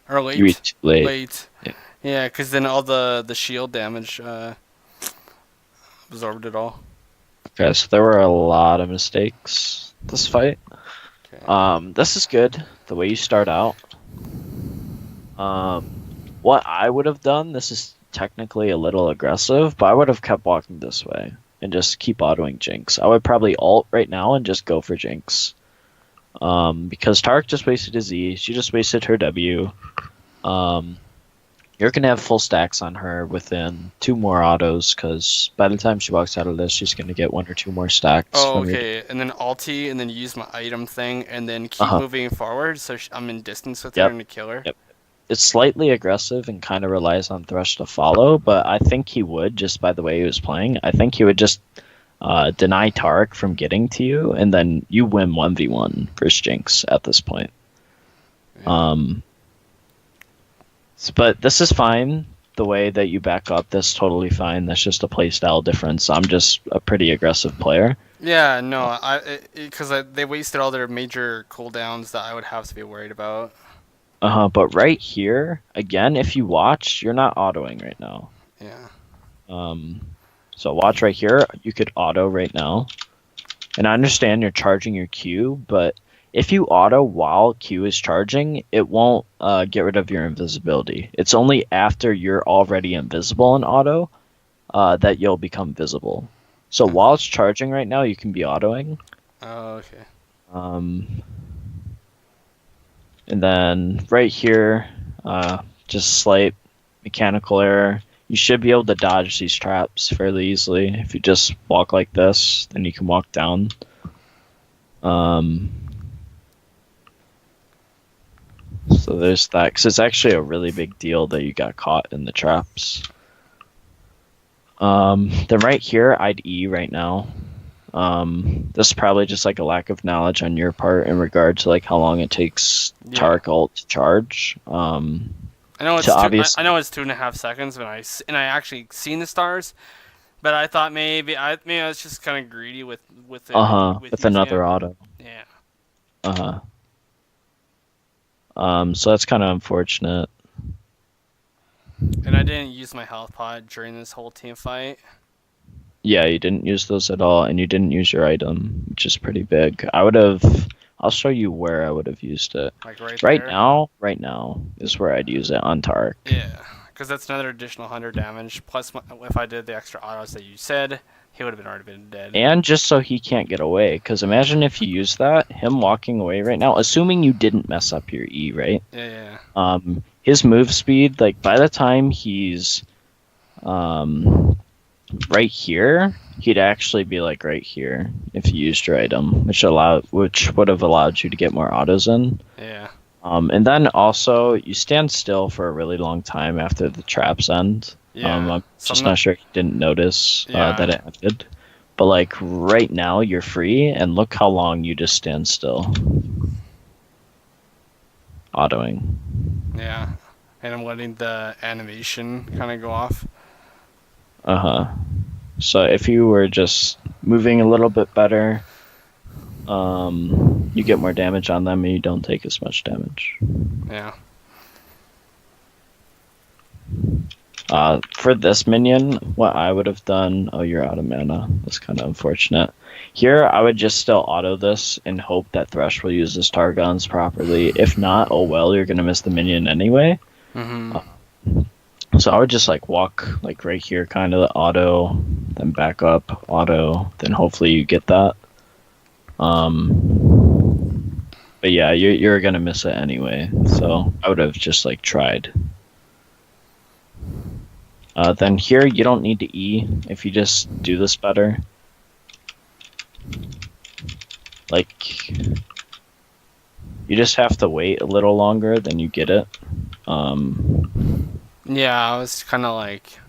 or late. You eat too late. Late. Yeah. Yeah, because then all the shield damage absorbed it all. Okay, so there were a lot of mistakes this fight. Okay. This is good, the way you start out. What I would have done, this is technically a little aggressive, but I would have kept walking this way and just keep autoing Jinx. I would probably ult right now and just go for Jinx. Because Tark just wasted his E, she just wasted her W. You're going to have full stacks on her within 2 more autos, because by the time she walks out of this, she's going to get 1 or 2 more stacks. Oh, okay. And then ulti, and then use my item thing, and then keep moving forward, so I'm in distance with her and to kill her. Yep. It's slightly aggressive and kind of relies on Thresh to follow, but I think he would, just by the way he was playing, I think he would just deny Tark from getting to you, and then you win 1v1 versus Jinx at this point. Yeah. But this is fine. The way that you back up, that's totally fine. That's just a playstyle difference. I'm just a pretty aggressive player. Yeah, no, because they wasted all their major cooldowns that I would have to be worried about. But right here, again, if you watch, you're not autoing right now. Yeah. So watch right here. You could auto right now. And I understand you're charging your Q, but if you auto while Q is charging, it won't get rid of your invisibility. It's only after you're already invisible in auto that you'll become visible. So while it's charging right now, you can be autoing. Oh, okay. And then right here, just slight mechanical error. You should be able to dodge these traps fairly easily. If you just walk like this, then you can walk down. So there's that, because it's actually a really big deal that you got caught in the traps. Then right here, I'd E right now. This is probably just like a lack of knowledge on your part in regard to like how long it takes Tark ult to charge. I know it's I know it's 2.5 seconds, and I actually seen the stars, but I thought maybe I was just kind of greedy with it. With another auto. Yeah. So that's kind of unfortunate. And I didn't use my health pod during this whole team fight. Yeah, you didn't use those at all, and you didn't use your item, which is pretty big. I'll show you where I would have used it. Like right now is where I'd use it on Tark. Yeah, because that's another additional 100 damage. Plus, if I did the extra autos that you said, he would have already been dead. And just so he can't get away, because imagine if you use that, him walking away right now, assuming you didn't mess up your E, right? Yeah. His move speed, like by the time he's right here, he'd actually be like right here if you used your item, which would have allowed you to get more autos in. Yeah. And then also you stand still for a really long time after the traps end. Yeah. I'm just not sure if you didn't notice that it ended. But like right now you're free, and look how long you just stand still. Autoing. Yeah. And I'm letting the animation kind of go off. So if you were just moving a little bit better, you get more damage on them and you don't take as much damage. Yeah. For this minion, what I would have done... Oh, you're out of mana. That's kind of unfortunate. Here, I would just still auto this and hope that Thresh will use his Targons properly. If not, oh well, you're going to miss the minion anyway. So I would just like walk like right here, kind of auto, then back up, auto, then hopefully you get that. But yeah, you're gonna miss it anyway. So I would have just like tried. Then here you don't need to E if you just do this better. Like you just have to wait a little longer, then you get it. Yeah, I was kind of like.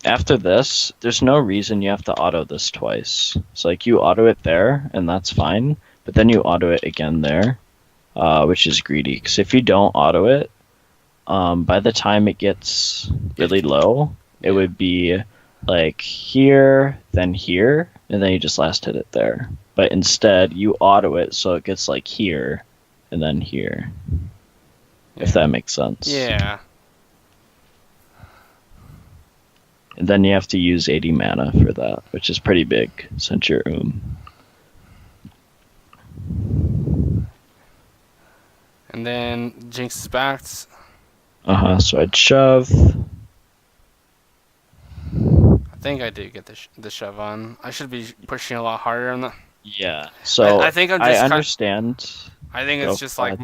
After this, there's no reason you have to auto this twice. So like you auto it there, and that's fine. But then you auto it again there, which is greedy. Because if you don't auto it, by the time it gets really low, it would be like here, then here, and then you just last hit it there. But instead, you auto it so it gets like here, and then here. If that makes sense. Yeah. And then you have to use 80 mana for that, which is pretty big since you're And then Jinx is back. So I'd shove. I think I did get the shove on. I should be pushing a lot harder on the. Yeah. So I think I'm just. I understand. I think it's just like.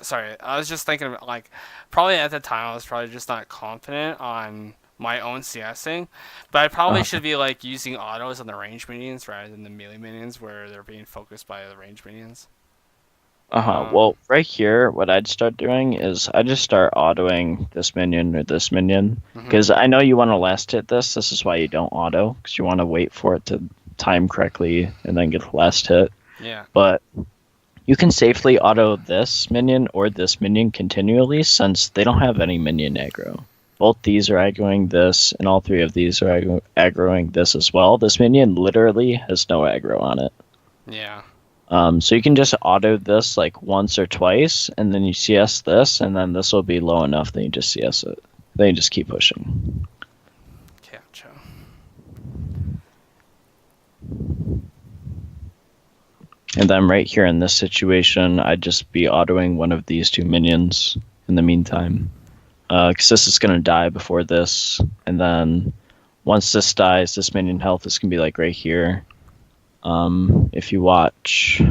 Sorry, I was just thinking about like, probably at the time I was probably just not confident on my own CSing, but I probably should be like using autos on the range minions rather than the melee minions where they're being focused by the range minions. Well, right here, what I'd start doing is I just start autoing this minion or this minion because I know you want to last hit this. This is why you don't auto because you want to wait for it to time correctly and then get the last hit. Yeah. But you can safely auto this minion or this minion continually since they don't have any minion aggro. Both these are aggroing this, and all three of these are aggroing this as well. This minion literally has no aggro on it. Yeah. So you can just auto this like once or twice, and then you CS this, and then this will be low enough that you just CS it. Then you just keep pushing. Gotcha. And then right here in this situation, I'd just be autoing one of these two minions in the meantime. Because this is going to die before this, and then once this dies, this minion health is going to be like right here. If you watch,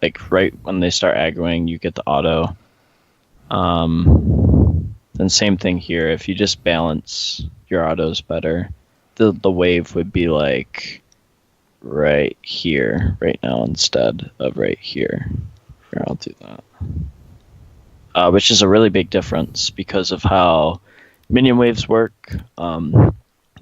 like right when they start aggroing, you get the auto. Then same thing here. If you just balance your autos better, the wave would be like right here right now instead of right here. Here, I'll do that. Which is a really big difference because of how minion waves work.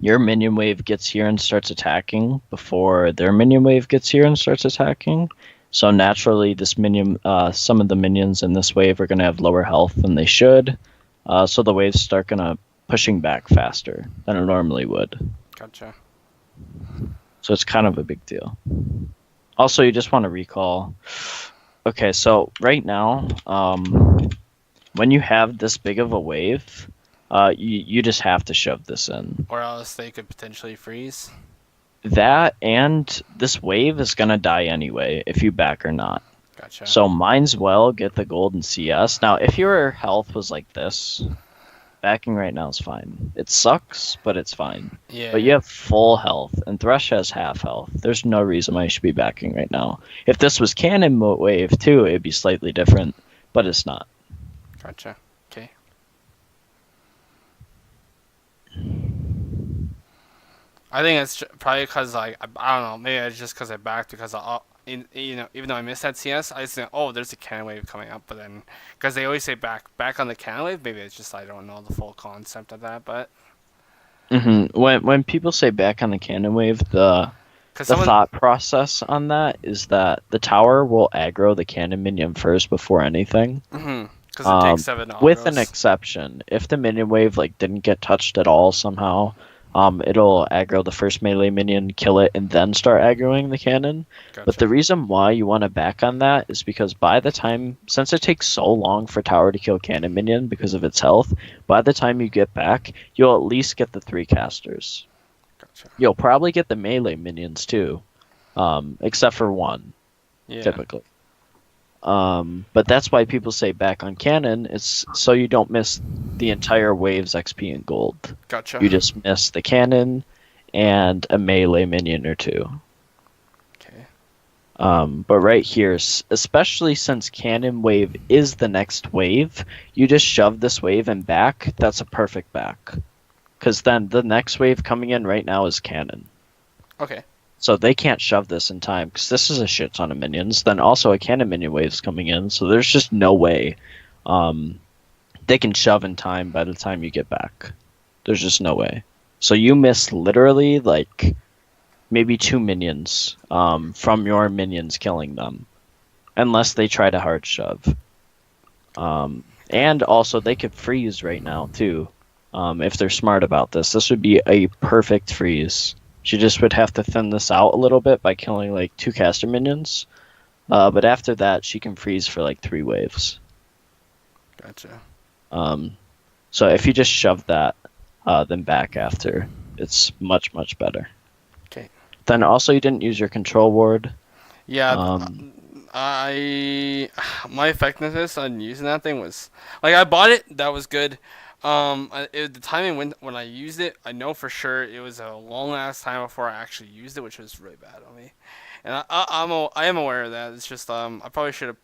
Your minion wave gets here and starts attacking before their minion wave gets here and starts attacking. So naturally, this minion, some of the minions in this wave are going to have lower health than they should. So the waves start pushing back faster than it normally would. Gotcha. So it's kind of a big deal. Also, you just want to recall. Okay, so right now, when you have this big of a wave, you just have to shove this in. Or else they could potentially freeze. That and this wave is going to die anyway, if you back or not. Gotcha. So mine's well get the golden CS. Now, if your health was like this, backing right now is fine. It sucks, but it's fine. Yeah. But you have full health, and Thresh has half health. There's no reason why you should be backing right now. If this was Cannon Wave too, it'd be slightly different, but it's not. Gotcha. Okay. I think it's probably because like I don't know, maybe it's just because I backed because even though I missed that CS, I just think, oh, there's a cannon wave coming up, but then because they always say back on the cannon wave, maybe it's just I don't know the full concept of that, but. When people say back on the cannon wave, the thought process on that is that the tower will aggro the cannon minion first before anything. Because it takes 7 autos. With an exception, if the minion wave didn't get touched at all somehow, it'll aggro the first melee minion, kill it, and then start aggroing the cannon. Gotcha. But the reason why you want to back on that is because by the time, since it takes so long for tower to kill cannon minion because of its health, by the time you get back, you'll at least get the 3 casters. Gotcha. You'll probably get the melee minions too, except for 1, typically. But that's why people say back on cannon. It's so you don't miss the entire wave's XP and gold. Gotcha. You just miss the cannon and a melee minion or two. Okay. But right here, especially since cannon wave is the next wave, you just shove this wave and back. That's a perfect back. Because then the next wave coming in right now is cannon. Okay. So they can't shove this in time because this is a shit ton of minions. Then also a cannon minion wave's coming in, so there's just no way they can shove in time by the time you get back. There's just no way. So you miss literally like maybe 2 minions from your minions killing them, unless they try to hard shove. And also they could freeze right now too, if they're smart about this. This would be a perfect freeze. She just would have to thin this out a little bit by killing like 2 caster minions. But after that, she can freeze for like 3 waves. Gotcha. So if you just shove that, then back after, it's much, much better. Okay. Then also you didn't use your control ward. Yeah. My effectiveness on using that thing was like I bought it. That was good. The timing when I used it, I know for sure it was a long ass time before I actually used it, which was really bad on me. And I am aware of that. It's just I probably should have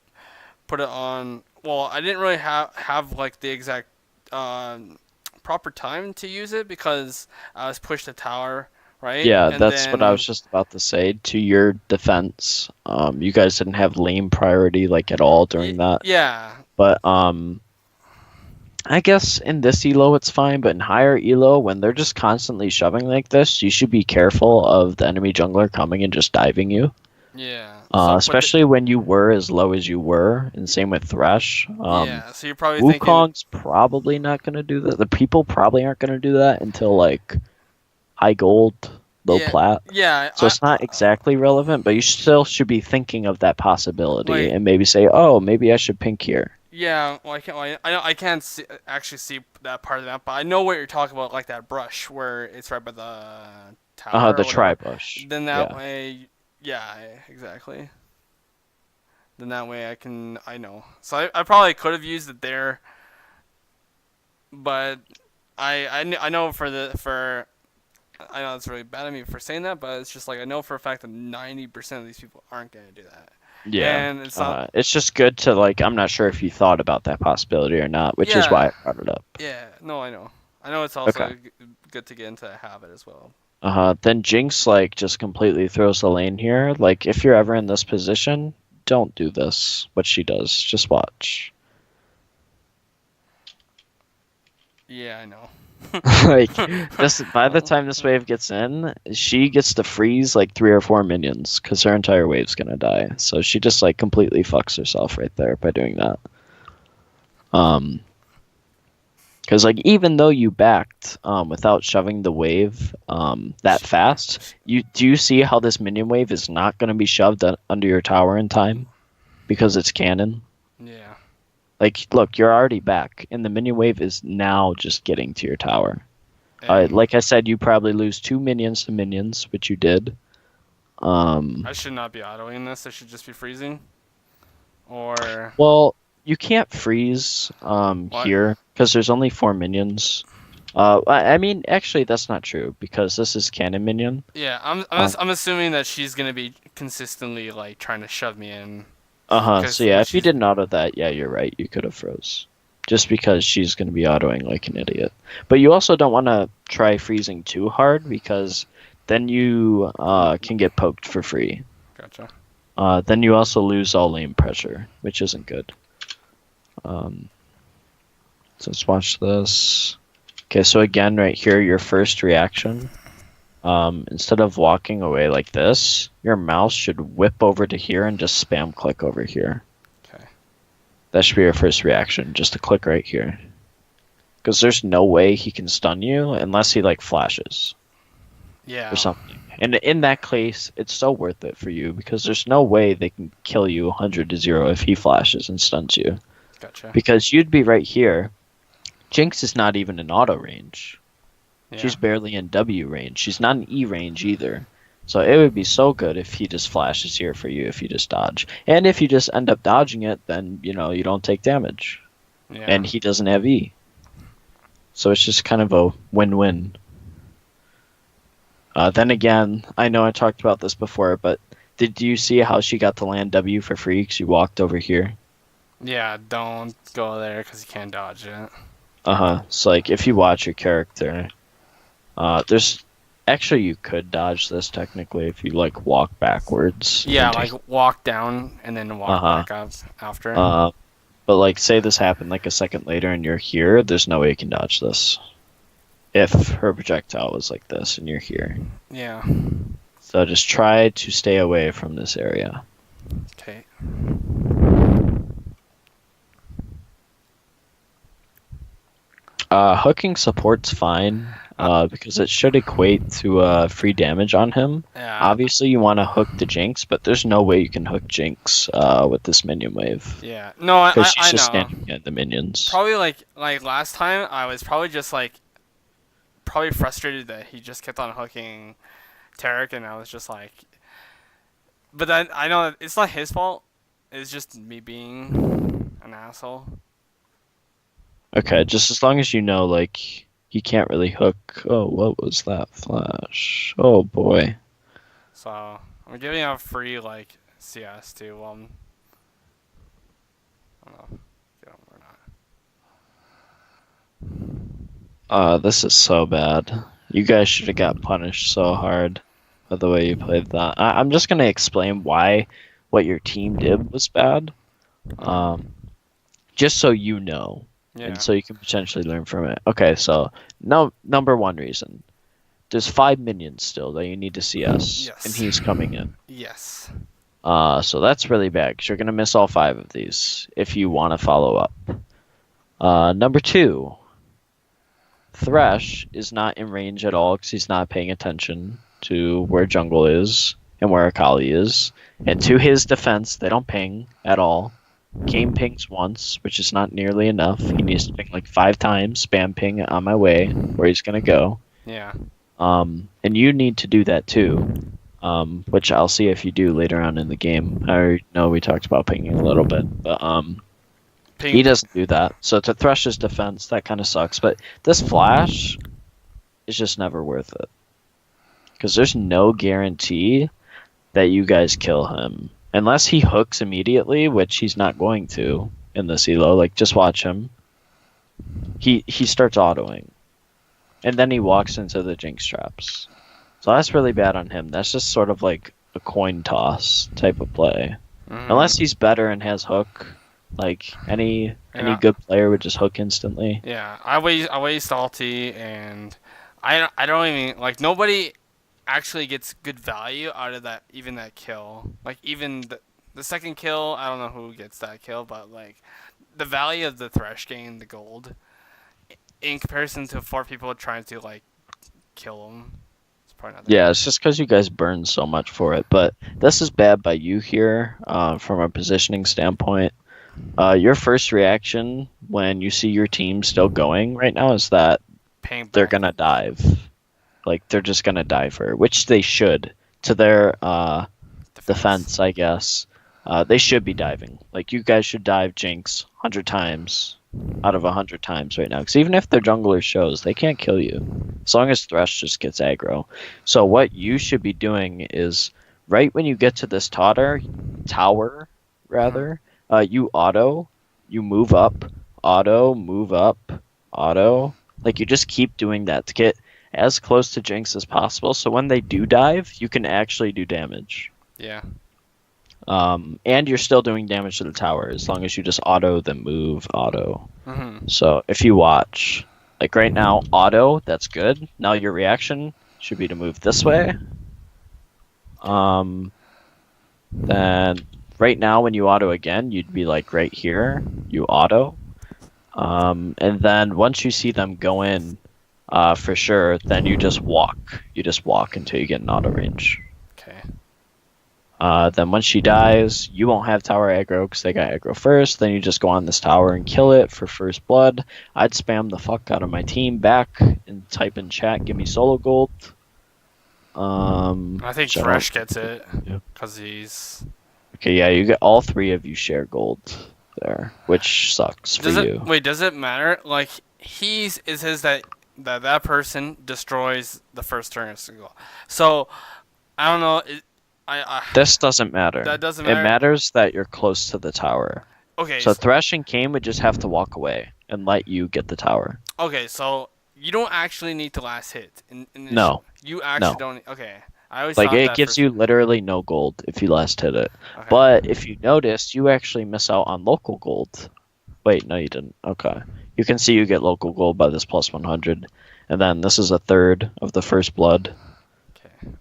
put it on. Well, I didn't really have like the exact proper time to use it because I was pushed to tower, right? Yeah, And that's what I was then just about to say. To your defense, you guys didn't have lane priority like at all during that. yeah, But I guess in this elo it's fine, but in higher elo, when they're just constantly shoving like this, you should be careful of the enemy jungler coming and just diving you. yeah. So, Especially when you were as low as you were, and same with Thresh. yeah. So you're probably thinking, Wukong's probably not going to do that. The people probably aren't going to do that until like high gold, low yeah, plat. yeah. So it's not exactly relevant, but you still should be thinking of that possibility Like- and maybe say, oh, maybe I should pink here. Yeah, well, I can't actually see that part of the map, but I know what you're talking about, like that brush where it's right by the tower. The or tri whatever. bush. Then that Yeah. way, yeah, exactly. Then that way I know. So I probably could have used it there, but I know I know it's really bad of me for saying that, but it's just like I know for a fact that 90% of these people aren't gonna do that. Yeah. And it's not. It's just good to like. I'm not sure if you thought about that possibility or not, which is why I brought it up. Yeah, no, I know. I know it's also Okay. good to get into that habit as well. Then Jinx like just completely throws the lane here. Like if you're ever in this position, don't do this. What she does, just watch. Yeah, I know. Like this, by the time this wave gets in, she gets to freeze like 3 or 4 minions because her entire wave's gonna die. So she just like completely fucks herself right there by doing that. Because like even though you backed without shoving the wave that fast, do you see how this minion wave is not gonna be shoved under your tower in time because it's cannon? Yeah. Like, look, you're already back, and the minion wave is now just getting to your tower. And Like I said, you probably lose 2 minions to minions, which you did. I should not be autoing this. I should just be freezing. Or Well, you can't freeze What? here because there's only 4 minions. I mean, actually, that's not true because this is cannon minion. yeah, I'm assuming that she's gonna be consistently like trying to shove me in. So yeah, if you she's- didn't auto that, yeah, you're right. You could have froze. Just because she's going to be autoing like an idiot. But you also don't want to try freezing too hard because then you can get poked for free. Gotcha. Then you also lose all lane pressure, which isn't good. So let's watch this. Okay, so again, right here, your first reaction. Instead of walking away like this, your mouse should whip over to here and just spam click over here. Okay. That should be your first reaction, just to click right here. Because there's no way he can stun you unless he like flashes Yeah. or something. And in that case, it's so worth it for you because there's no way they can kill you 100 to 0 if he flashes and stuns you. Gotcha. Because you'd be right here. Jinx is not even in auto range. Yeah. She's barely in W range. She's not in E range either. So it would be so good if he just flashes here for you if you just dodge. And if you just end up dodging it, then, you know, you don't take damage. Yeah. And he doesn't have E. So it's just kind of a win-win. Then again, I know I talked about this before, but did you see how she got to land W for free because you walked over here? Yeah, don't go there because you can't dodge it. Uh-huh. So, like, if you watch your character, there's... Actually, you could dodge this, technically, if you, like, walk backwards. Yeah, and like walk down and then walk back up after. But, like, say this happened, like, a second later and you're here, there's no way you can dodge this. If her projectile was like this and you're here. Yeah. So just try to stay away from this area. Okay. Hooking support's fine, because it should equate to free damage on him. Yeah. Obviously, you want to hook the Jinx, but there's no way you can hook Jinx with this minion wave. Yeah. No, I Because she's know. just standing at the minions. Probably like last time, I was probably just like probably frustrated that he just kept on hooking Tarek, and I was just like, but then I know it's not his fault. It's just me being an asshole. Okay, just as long as you know, like, he can't really hook. Oh, what was that flash? Oh boy. So I'm giving out free like CS too. I don't know, get him or not. This is so bad. You guys should have got punished so hard by the way you played that. I'm just gonna explain why what your team did was bad. Just so you know. Yeah. And so you can potentially learn from it. Okay, so number one reason. There's 5 minions still that you need to CS. Yes. And he's coming in. Yes. So that's really bad because you're going to miss all 5 of these if you want to follow up. Number 2. Thresh is not in range at all because he's not paying attention to where jungle is and where Akali is. And to his defense, they don't ping at all. Game pings once, which is not nearly enough. He needs to ping like 5 times, spam ping on my way, where he's gonna go. Yeah. And you need to do that too, which I'll see if you do later on in the game. I know we talked about pinging a little bit, but he doesn't do that. So to Thresh's defense, that kind of sucks. But this flash is just never worth it, because there's no guarantee that you guys kill him. Unless he hooks immediately, which he's not going to in this elo. Like, just watch him. He starts autoing. And then he walks into the Jinx traps. So that's really bad on him. That's just sort of like a coin toss type of play. Mm-hmm. Unless he's better and has hook. Like, any good player would just hook instantly. Yeah, I waste ulti, and I don't even, like, nobody actually gets good value out of that, even that kill. Like, even the second kill, I don't know who gets that kill, but like the value of the Thresh gain, the gold, in comparison to 4 people trying to like kill him, it's probably not that Yeah, it's just because you guys burn so much for it. But this is bad by you here, from a positioning standpoint. Your first reaction when you see your team still going right now is that they're gonna dive. Like, they're just going to dive her, which they should. To their defense, I guess. They should be diving. Like, you guys should dive Jinx 100 times out of 100 times right now. Because even if their jungler shows, they can't kill you. As long as Thresh just gets aggro. So what you should be doing is, right when you get to this tower, you auto, you move up, auto, move up, auto. Like, you just keep doing that to get as close to Jinx as possible, so when they do dive, you can actually do damage. Yeah. And you're still doing damage to the tower as long as you just auto, then move, auto. Mm-hmm. So if you watch, like right now, auto, that's good. Now your reaction should be to move this way. Then right now when you auto again, you'd be like right here, you auto. And then once you see them go in, for sure, then you just walk. You just walk until you get an auto range. Okay. Then once she dies, you won't have tower aggro because they got aggro first. Then you just go on this tower and kill it for first blood. I'd spam the fuck out of my team back and type in chat, give me solo gold. I think which I Thresh don't- gets it Yeah. because he's. Okay, yeah, you get all three of you share gold there, which sucks for Does it you. wait? Does it matter? Like it says that person destroys the first turn single. So I don't know. I This doesn't matter. that doesn't It matter. matters that you're close to the tower. Okay. So Thresh and Kane would just have to walk away and let you get the tower. Okay. So you don't actually need to last hit. In this No, You actually no. don't. Okay. I always Like thought it that gives for- you literally no gold if you last hit it. Okay. But if you notice, you actually miss out on local gold. Wait, no, you didn't. Okay. You can see you get local gold by this plus 100. And then this is a third of the first blood.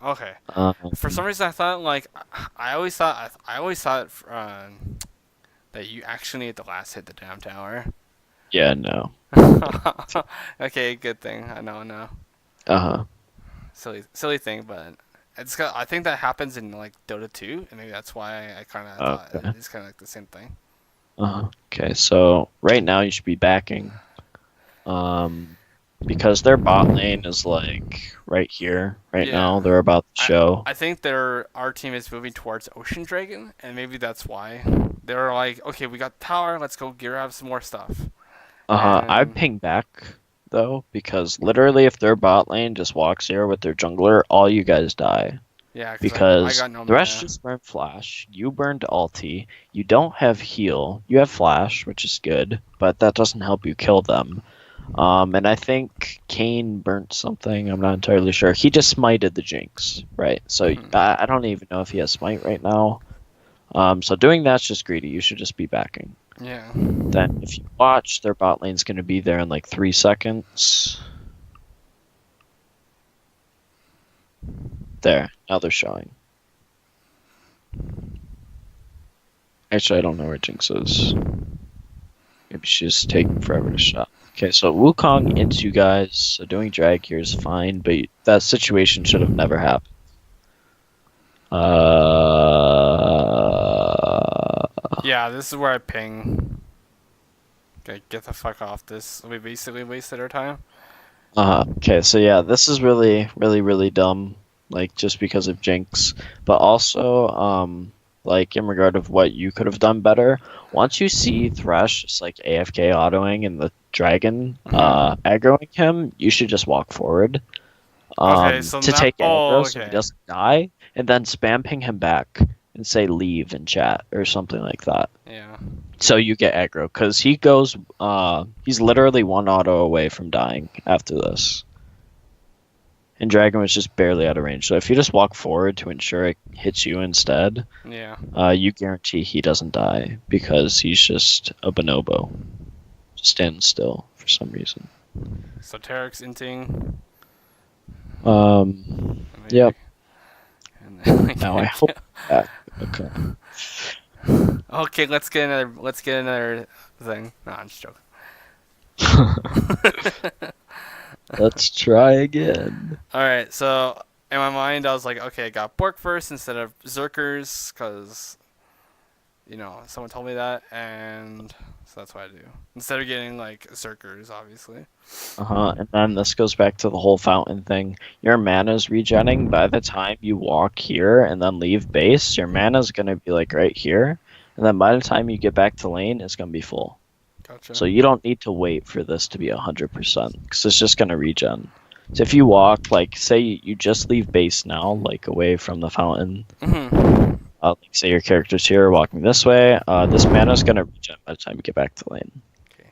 Okay. Um, For some reason, I thought like I always thought that you actually need to last hit the damn tower. yeah, no. Okay, good thing. I know now. Uh-huh. Silly thing, but I think that happens in like Dota 2, and maybe that's why I kind of thought Okay. it's kind of like the same thing. Uh-huh. Okay, so right now you should be backing. Because their bot lane is like right here, right Yeah. now. They're about to show. I think our team is moving towards Ocean Dragon, and maybe that's why they're like, okay, we got the tower, let's go grab some more stuff. I and- ping back though, because literally if their bot lane just walks here with their jungler, all you guys die. Yeah, I Because got no the rest mana. just burned flash, you burned ulti, you don't have heal, you have flash, which is good, but that doesn't help you kill them. And I think Kane burnt something, I'm not entirely sure. He just smited the Jinx, right? So I don't even know if he has smite right now. So doing that's just greedy, you should just be backing. Yeah. Then if you watch, their bot lane's going to be there in like 3 seconds. There, now they're showing. Actually, I don't know where Jinx is. Maybe she's taking forever to shot. Okay, so Wukong into you guys, so doing drag here is fine, but that situation should have never happened. Yeah, this is where I ping. Okay, get the fuck off this. We basically wasted our time. Okay, so yeah, this is really, really, really dumb, like, just because of Jinx, but also, like, in regard of what you could have done better, once you see Thresh just, like, AFK autoing and the dragon, aggroing him, you should just walk forward, Okay, so to now- take aggro oh, so he okay. doesn't die, and then spam ping him back and say leave in chat, or something like that. Yeah. So you get aggro, because he goes, he's literally one auto away from dying after this. And Dragon was just barely out of range. So if you just walk forward to ensure it hits you instead, Yeah. you guarantee he doesn't die, because he's just a bonobo. Just standing still for some reason. So Tarek's inting. Um, and Yep. And then now I hope that. Okay. Okay, let's get another thing. No, I'm just joking. Let's try again. All right, so in my mind, I was like, okay, I got Bork first instead of Zerkers, because, someone told me that, and so that's what I do. Instead of getting, like, Zerkers, obviously. And then this goes back to the whole fountain thing. Your mana's regenning. By the time you walk here and then leave base, your mana's gonna be like right here. And then by the time you get back to lane, it's gonna be full. Gotcha. So you don't need to wait for this to be 100%, because it's just gonna regen. So if you walk, like, say you just leave base now, like away from the fountain. Like, say your character's here walking this way. This mana's gonna regen by the time you get back to lane. Okay.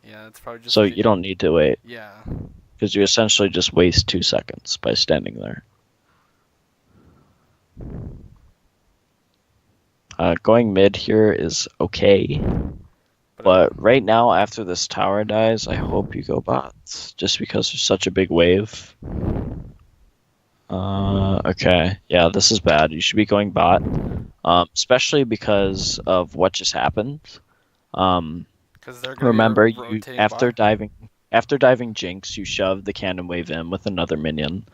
Yeah, that's probably just. So you don't need to wait, Yeah. because you essentially just waste 2 seconds by standing there. Going mid here is okay, but right now after this tower dies, I hope you go bots, just because there's such a big wave. Okay, yeah, this is bad. You should be going bot, especially because of what just happened. Because they're gonna Remember, be you rotating after bot. diving Jinx, you shove the cannon wave in with another minion.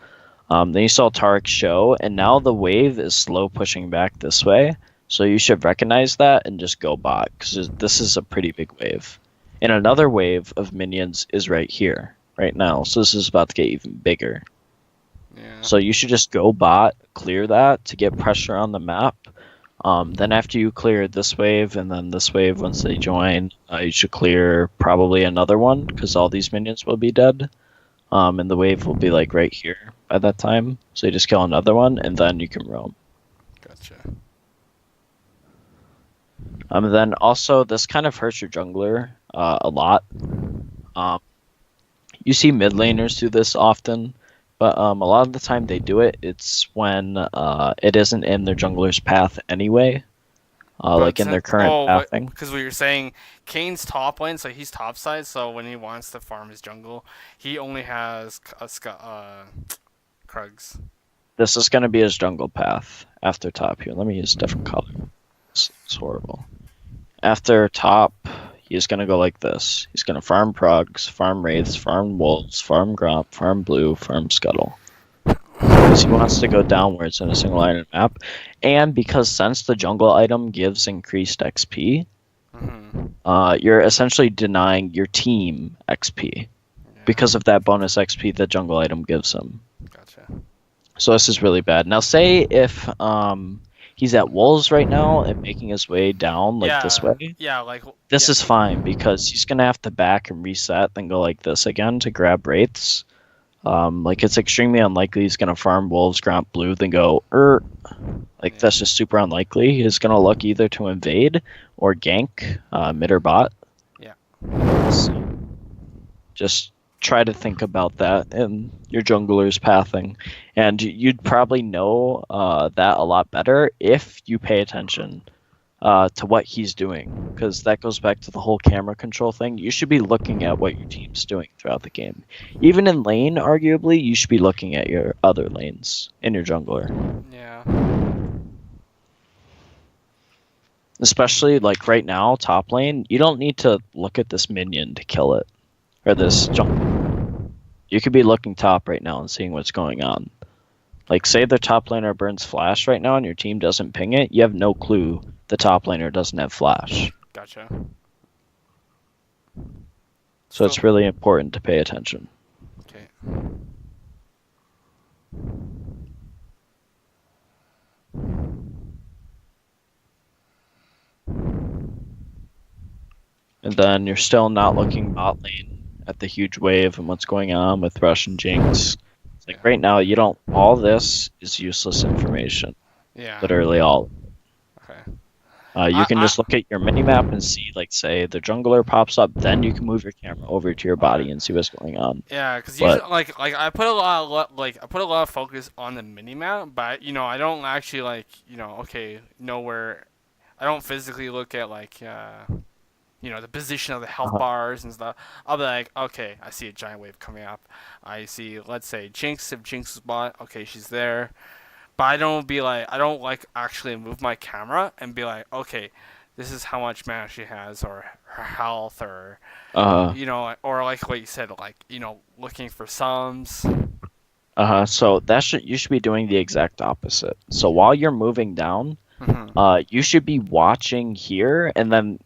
Then you saw Tarek show, and now the wave is slow pushing back this way. So you should recognize that and just go bot, because this is a pretty big wave. And another wave of minions is right here, right now. So this is about to get even bigger. Yeah. So you should just go bot, clear that to get pressure on the map. Then after you clear this wave and then this wave, once they join, you should clear probably another one because all these minions will be dead. And the wave will be like right here by that time. So you just kill another one and then you can roam. Gotcha. Then also this kind of hurts your jungler a lot. You see mid laners do this often, but a lot of the time they do it. It's when it isn't in their jungler's path anyway, like in their current pathing. Because what you're saying, Kane's top lane, so he's top side. So when he wants to farm his jungle, he only has Krugs. This is going to be his jungle path after top here. Let me use a different color. It's horrible. After top, he's going to go like this. He's going to farm Progs, farm Wraiths, farm Wolves, farm Gromp, farm Blue, farm Scuttle. Because he wants to go downwards in a single line of map. And because since the jungle item gives increased XP, you're essentially denying your team XP because of that bonus XP the jungle item gives him. Gotcha. So this is really bad. Now say if he's at Wolves right now and making his way down like this way. Yeah, like this is fine because he's gonna have to back and reset, then go like this again to grab Wraiths. Like it's extremely unlikely he's gonna farm Wolves, Gromp Blue, then go that's just super unlikely. He's gonna look either to invade or gank mid or bot. Yeah. So just try to think about that in your jungler's pathing, and you'd probably know that a lot better if you pay attention to what he's doing, because that goes back to the whole camera control thing. You should be looking at what your team's doing throughout the game. Even in lane, arguably, you should be looking at your other lanes in your jungler. Yeah. Especially like right now, top lane, you don't need to look at this minion to kill it, or this jungler. You could be looking top right now and seeing what's going on. Like, say the top laner burns flash right now and your team doesn't ping it, you have no clue the top laner doesn't have flash. Gotcha. So it's really important to pay attention. Okay. And then you're still not looking bot lane at the huge wave and what's going on with thresh and Jinx. It's like right now, you don't. All this is useless information. Yeah. Literally all. Okay. You can just look at your minimap and see, like, say the jungler pops up, then you can move your camera over to your body and see what's going on. Yeah, because like I put a lot of focus on the minimap, but I don't actually know where. I don't physically look at the position of the health bars and stuff. I'll be like, okay, I see a giant wave coming up. I see, let's say, Jinx. If Jinx is bot, okay, she's there. But I don't actually move my camera and be like, okay, this is how much mana she has, or her health, or or like what you said, looking for sums. So you should be doing the exact opposite. So while you're moving down, you should be watching here and then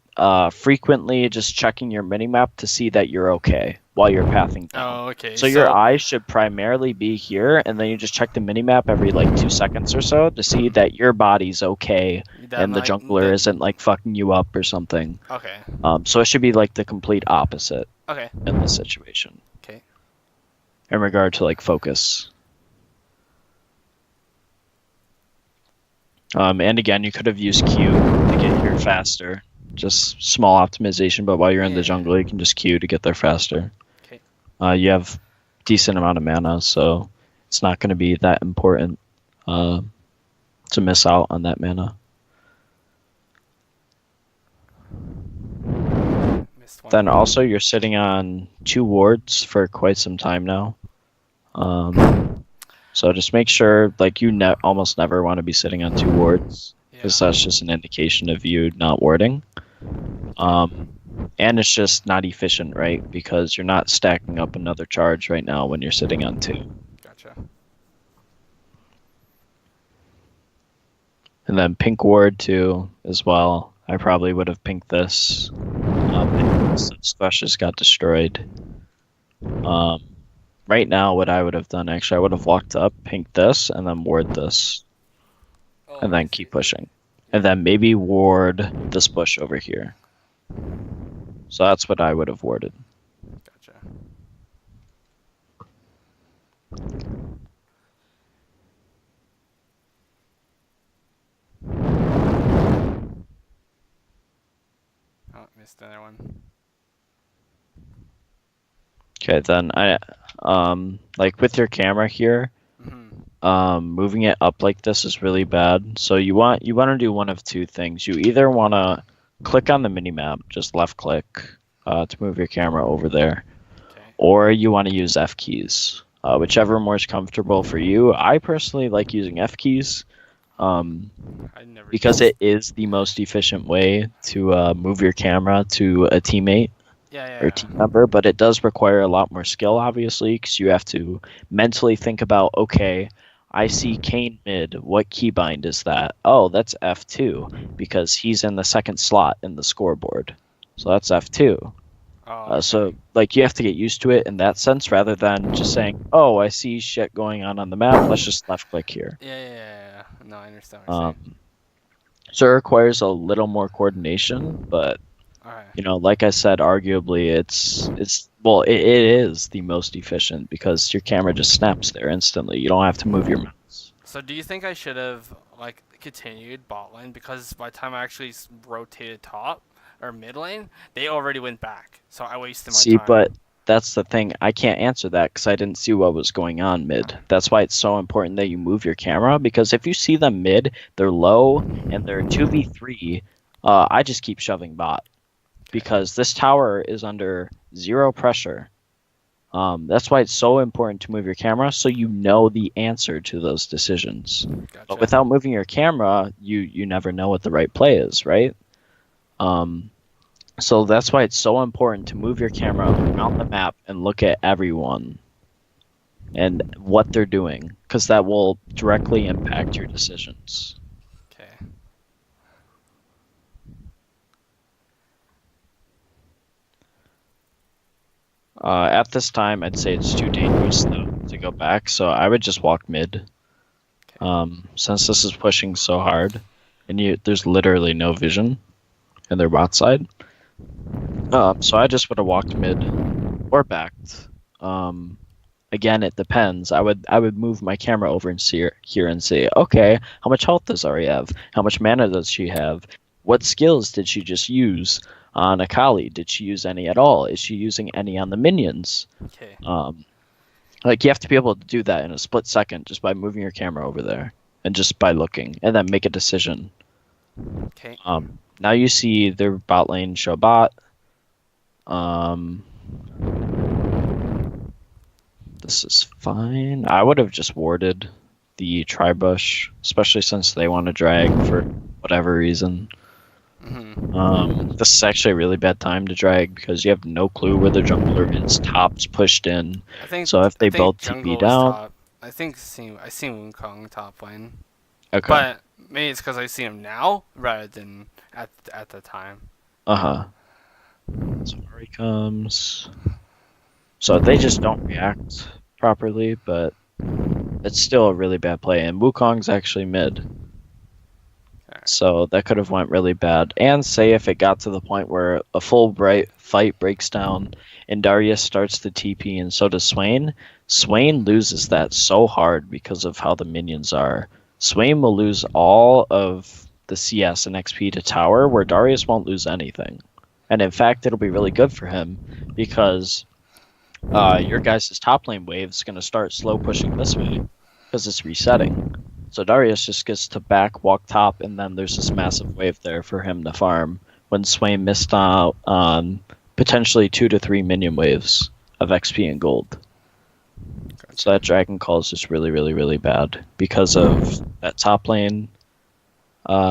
frequently just checking your minimap to see that you're okay while you're pathing down. Oh, okay. So your eyes should primarily be here, and then you just check the minimap every 2 seconds or so to see that your body's okay and the jungler isn't fucking you up or something. Okay. So it should be the complete opposite. Okay. In this situation. Okay. In regard to focus. And again, you could have used Q to get here faster. Just small optimization, but while you're in the jungle, you can just Q to get there faster. Okay. You have decent amount of mana, so it's not going to be that important to miss out on that mana. Then also, you're sitting on 2 wards for quite some time now. So just make sure you almost never want to be sitting on 2 wards, because that's just an indication of you not warding. And it's just not efficient, right? Because you're not stacking up another charge right now when you're sitting on 2. Gotcha. And then pink ward too as well. I probably would have pinked this. Since thresh just got destroyed. right now, what I would have done actually, I would have walked up, pinked this, and then ward this, Oh, and I then see. keep pushing, and then maybe ward this bush over here. So that's what I would have warded. Gotcha. Oh, missed another one. Okay, then like with your camera here, moving it up like this is really bad. So you want to do one of two things. You either want to click on the mini map, just left click, to move your camera over there, Okay. or you want to use F keys, whichever more is comfortable for you. I personally like using F keys, I never because used. it is the most efficient way to move your camera to a teammate Yeah, or yeah, team member, but it does require a lot more skill, obviously, because you have to mentally think about, okay, I see Kane mid. What keybind is that? Oh, that's F2 because he's in the second slot in the scoreboard. So that's F2. Oh, okay. So, like, you have to get used to it in that sense rather than just saying, oh, I see shit going on the map. Let's just left click here. Yeah. No, I understand what you're saying. So it requires a little more coordination, but Alright. like I said, arguably it is the most efficient because your camera just snaps there instantly. You don't have to move your mouse. So do you think I should have like continued bot lane because by the time I actually rotated top or mid lane, they already went back. So I wasted my See, time. but that's the thing. I can't answer that because I didn't see what was going on mid. That's why it's so important that you move your camera because if you see them mid, they're low and they're 2v3. I just keep shoving bot because this tower is under zero pressure. That's why it's so important to move your camera so you know the answer to those decisions. Gotcha. But without moving your camera, you never know what the right play is, right? So that's why it's so important to move your camera around the map and look at everyone and what they're doing, because that will directly impact your decisions. Okay. At this time, I'd say it's too dangerous though to go back, so I would just walk mid. Since this is pushing so hard, and there's literally no vision in their bot side. So I just would have walked mid or backed. Again, it depends. I would move my camera over and see here and say, okay, how much health does Ari have? How much mana does she have? What skills did she just use on Akali? Did she use any at all? Is she using any on the minions? Okay. Like you have to be able to do that in a split second just by moving your camera over there and just by looking and then make a decision. Okay. Now you see their bot lane show bot. This is fine. I would have just warded the tribush, especially since they want to drag for whatever reason. This is actually a really bad time to drag because you have no clue where the jungler is. Top's pushed in. I think So if they I think both jungle TP is down, top. I seen Wukong top lane. okay. But maybe it's because I see him now rather than at the time. So Ari comes. So they just don't react properly, but it's still a really bad play. And Wukong's actually mid. So that could have went really bad. And say if it got to the point where a full fight breaks down and Darius starts the TP and so does Swain, Swain loses that so hard because of how the minions are. Swain will lose all of the CS and XP to tower where Darius won't lose anything. And in fact, it'll be really good for him because your guys' top lane wave is going to start slow pushing this way because it's resetting. So Darius just gets to back, walk top, and then there's this massive wave there for him to farm when Swain missed out on potentially 2 to 3 minion waves of XP and gold. So that Dragon Call is just really, really, really bad because of that top lane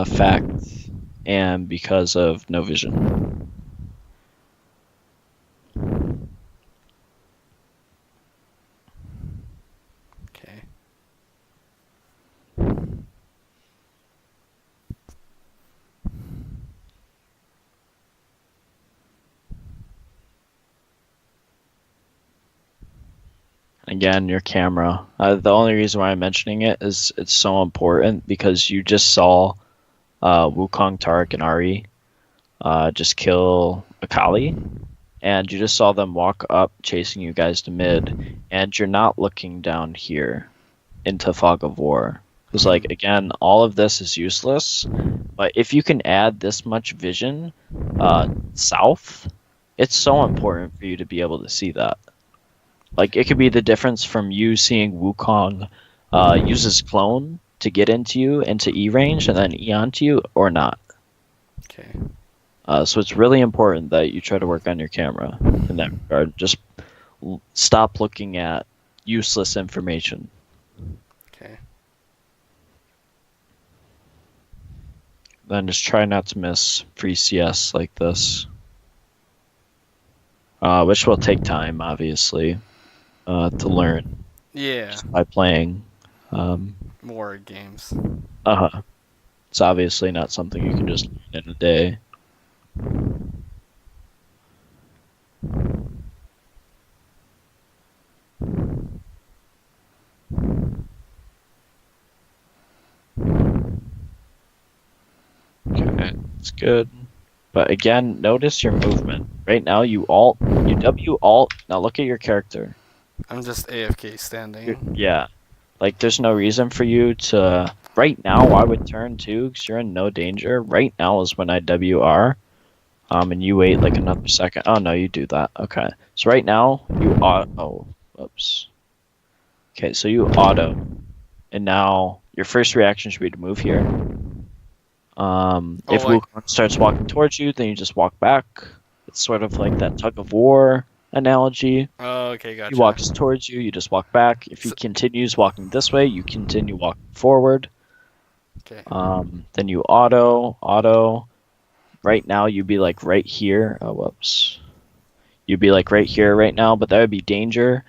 fact and because of no vision. Okay. Again, your camera. The only reason why I'm mentioning it is it's so important because you just saw Wukong, Taric, and Ari just kill Akali, and you just saw them walk up chasing you guys to mid, and you're not looking down here into Fog of War. Because, like, again, all of this is useless, but if you can add this much vision south, it's so important for you to be able to see that. Like, it could be the difference from you seeing Wukong use his clone to get into you, into E range, and then E onto you, or not. Okay. So it's really important that you try to work on your camera in that regard. Just stop looking at useless information. Okay. Then just try not to miss free CS like this. Which will take time, obviously, to learn Yeah. just by playing. More games. It's obviously not something you can just learn in a day. Okay, it's good. But again, notice your movement. Right now, you W alt. Now look at your character. I'm just AFK standing. Yeah. Like, there's no reason for you to... Right now, I would turn too, because you're in no danger. Right now is when I WR. And you wait like another second. Oh, no, you do that. Okay. So right now, you auto... Oh, whoops. Okay, so you auto. And now, your first reaction should be to move here. If Wukong starts walking towards you, then you just walk back. It's sort of like that tug of war analogy. Oh, okay, gotcha. He walks towards you, you just walk back. If he continues walking this way, you continue walking forward. Okay. Then you auto. Right now, you'd be like right here. Oh, whoops. You'd be like right here right now, but that would be danger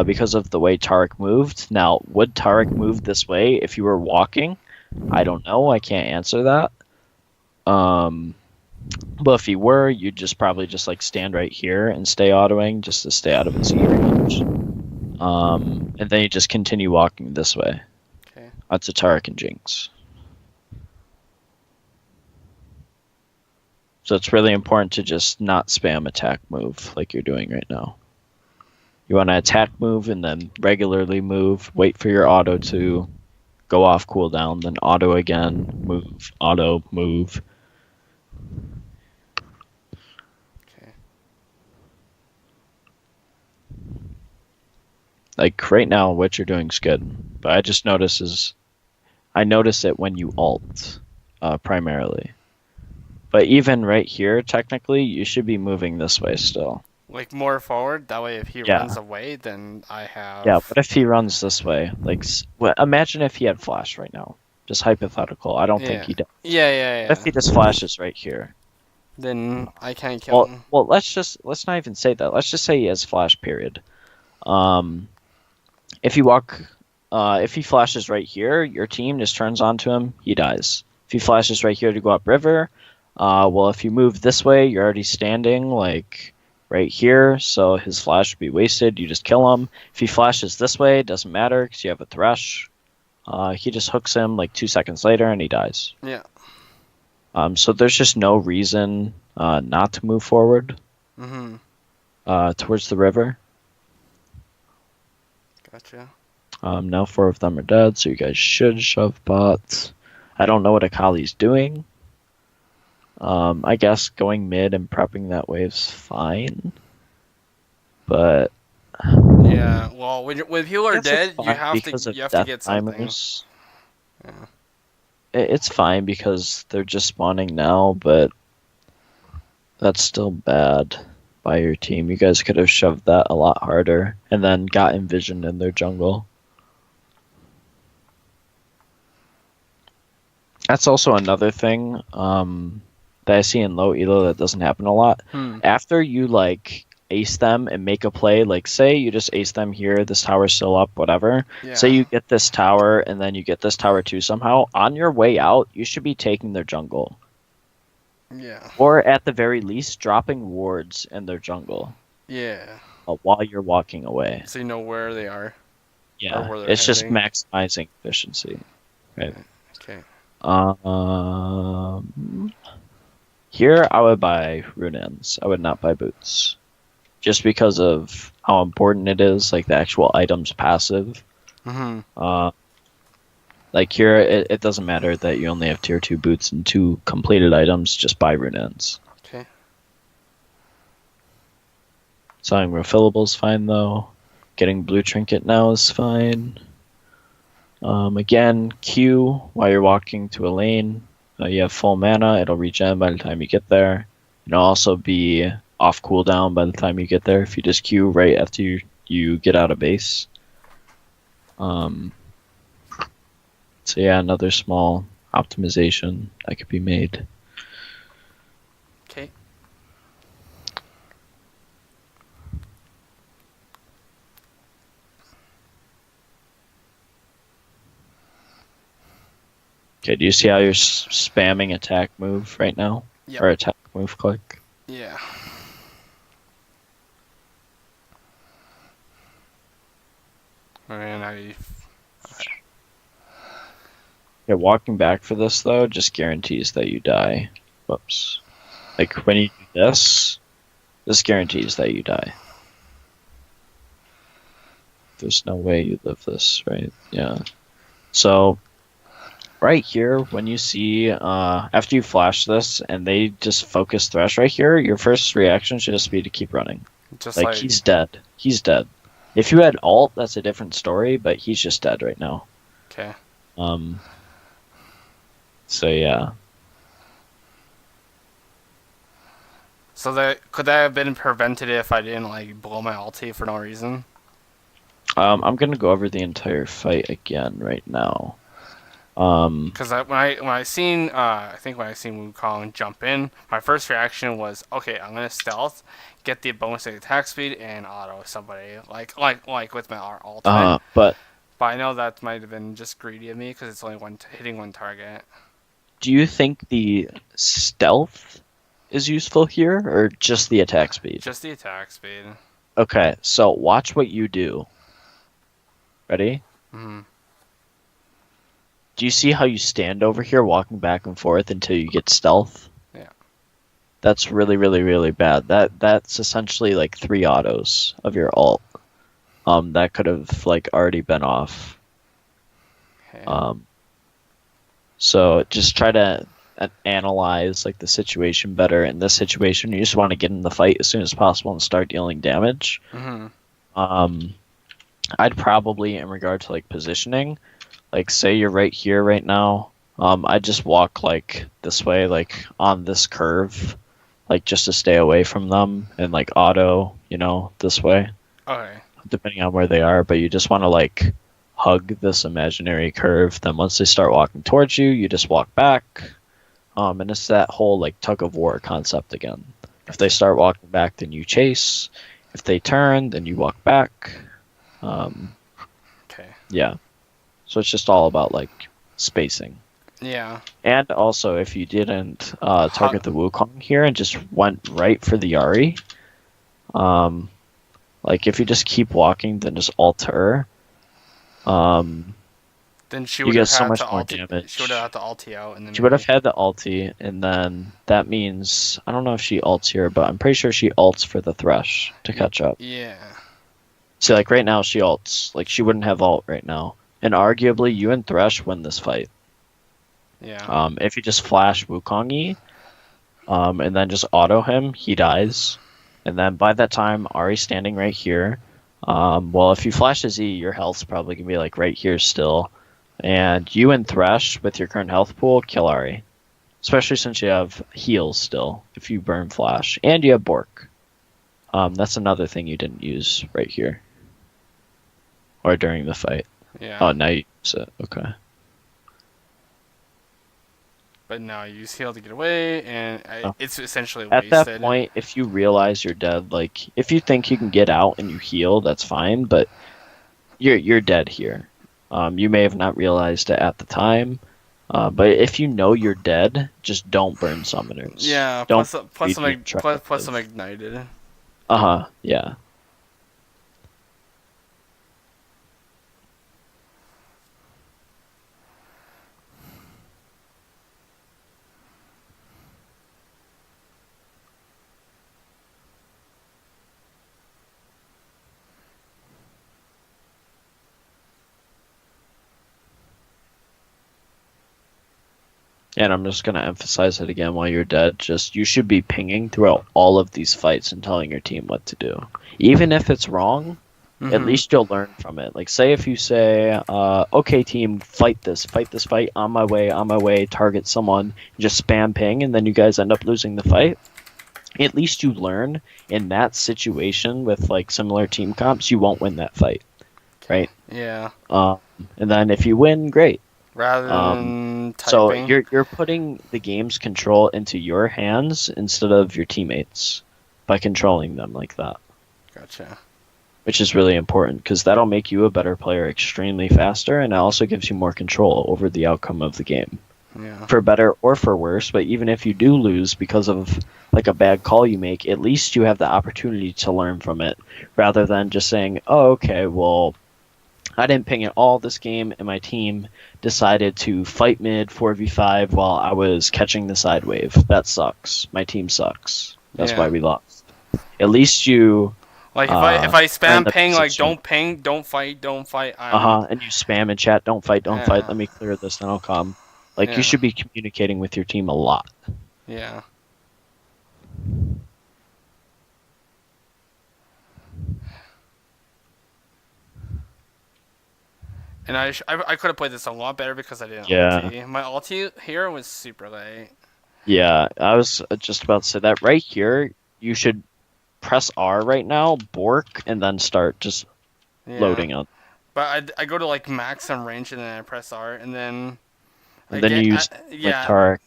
because of the way Taric moved. Now, would Taric move this way if you were walking? I don't know. I can't answer that. But if he were, you'd just probably just like stand right here and stay autoing just to stay out of his range. And then you just continue walking this way. Okay. That's a Taric and Jinx. So it's really important to just not spam attack move like you're doing right now. You want to attack move and then regularly move, wait for your auto to go off cooldown, then auto again, move, auto, move. Okay. Like right now, what you're doing is good, but I just notice it when you ult, primarily. But even right here, technically, you should be moving this way still. Like more forward. That way, if he runs away, then I have. Yeah, what if he runs this way? Like, imagine if he had flash right now. Just hypothetical. I don't think he does. Yeah. What if he just flashes right here? Then I can't kill him. Well, let's not even say that. Let's just say he has flash. Period. If he flashes right here, your team just turns onto him. He dies. If he flashes right here to go up river, well, if you move this way, you're already standing like right here, so his flash would be wasted. You just kill him. If he flashes this way, it doesn't matter because you have a thresh. He just hooks him like 2 seconds later and he dies. Yeah. So there's just no reason not to move forward towards the river. Gotcha. Now 4 of them are dead, so you guys should shove bots. I don't know what Akali's doing. I guess going mid and prepping that wave's fine. But yeah, well, when people are dead, you have to get something. Timers. Yeah. It's fine because they're just spawning now, but that's still bad by your team. You guys could have shoved that a lot harder and then got envisioned in their jungle. That's also another thing that I see in low elo that doesn't happen a lot. After you like ace them and make a play, like say you just ace them here, this tower's still up, whatever. Yeah. Say you get this tower and then you get this tower too somehow. On your way out, you should be taking their jungle. Yeah. Or at the very least, dropping wards in their jungle. Yeah. while you're walking away. So you know where they are or Yeah, where they're it's just heading. maximizing efficiency. Right. Okay. Um, Here I would buy rune-ins. I would not buy boots. Just because of how important it is, like the actual item's passive. Mhm. Uh, like here, it doesn't matter that you only have tier 2 boots and 2 completed items, just buy rune-ins. Okay. Selling refillable is fine though. Getting blue trinket now is fine. Again, Q while you're walking to a lane. You have full mana, it'll regen by the time you get there. It'll also be off cooldown by the time you get there if you just Q right after you get out of base. So yeah, another small optimization that could be made. Okay. Okay, do you see how you're spamming attack move right now? Yep. Or attack move click? Yeah. And Yeah, walking back for this though just guarantees that you die. Whoops. Like when you do this guarantees that you die. There's no way you live this, right? Yeah. So right here, when you see after you flash this and they just focus thresh right here, your first reaction should just be to keep running. just Like he's dead. He's dead. If you had ult, that's a different story, but he's just dead right now. Okay. So yeah. So that could that have been prevented if I didn't like blow my ulti for no reason? I'm gonna go over the entire fight again right now. Because when I seen I think when I seen Wukong jump in, my first reaction was okay, I'm gonna stealth, get the bonus attack speed, and auto somebody like with my ultimate. But But I know that might have been just greedy of me because it's only hitting one target. do you think the stealth is useful here, or just the attack speed? Just the attack speed. Okay, so watch what you do. Ready? Hmm. Do you see how you stand over here walking back and forth until you get stealth? Yeah. That's really, really, really bad. That's essentially like 3 autos of your ult. That could have like already been off. Okay. So just try to analyze like the situation better. In this situation, you just want to get in the fight as soon as possible and start dealing damage. Hmm. I'd probably, in regard to like positioning, like say you're right here right now, I'd just walk like this way, like on this curve, like just to stay away from them, and like auto, this way, Okay. depending on where they are. But you just want to like hug this imaginary curve. Then once they start walking towards you, you just walk back. And it's that whole like tug of war concept again. If they start walking back, then you chase. If they turn, then you walk back. Okay. Yeah. So it's just all about like spacing. Yeah. And also, if you didn't target the Wukong here and just went right for the Yari, like if you just keep walking, then just alter, Then she you would get have so had much to more ulti. damage. She would have had to ulti out, and then She would have had the ulti, and then that means I don't know if she ults here, but I'm pretty sure she ults for the thresh to catch up. Yeah. See, like right now she ults, like she wouldn't have ult right now, and arguably you and Thresh win this fight. Yeah. If you just flash Wukongi, and then just auto him, he dies, and then by that time Ari's standing right here. Well, if you flash a Z, your health's probably gonna be like right here still, and you and Thresh with your current health pool kill Ari. Especially since you have heals still, if you burn flash. And you have Bork. That's another thing you didn't use right here. Or during the fight. Yeah. Oh, now you use it. Okay. But now you use heal to get away, and it's essentially At wasted. that point, if you realize you're dead, like, if you think you can get out and you heal, that's fine, but you're dead here. You may have not realized it at the time, but if you know you're dead, just don't burn summoners. Yeah. Don't Plus some be plus some ignited. Uh-huh, yeah. And I'm just gonna emphasize it again while you're dead. Just you should be pinging throughout all of these fights and telling your team what to do. Even if it's wrong, at Mm-hmm. least you'll learn from it. Like say if you say, okay team, fight this fight, on my way, target someone, just spam ping, and then you guys end up losing the fight. At least you learn in that situation with like similar team comps, you won't win that fight, right? Yeah. Um, and then if you win, great. Rather Um, than so typing. you're putting the game's control into your hands instead of your teammates by controlling them like that, Gotcha. which is really important because that'll make you a better player extremely faster, and it also gives you more control over the outcome of the game, Yeah. for better or for worse. But even if you do lose because of like a bad call you make, at least you have the opportunity to learn from it, rather than just saying, "Oh, okay, well, I didn't ping at all this game, and my team decided to fight mid 4v5 while I was catching the side wave. That sucks. My team sucks. That's why Yeah. we lost." At least you Like if I are in spam the ping like position. don't ping, don't fight. And you spam in chat, don't fight, don't fight. Yeah. Let me clear this, then I'll come. Like you Yeah. should be communicating with your team a lot. Yeah. And I could have played this a lot better because I didn't Yeah, ulti. My ulti here was super late. yeah. I was just about to say that right here. You should press R right now, bork, and then start just Yeah. loading up. But I go to like max on range and then I press R and then And then you use like yeah, Tarek.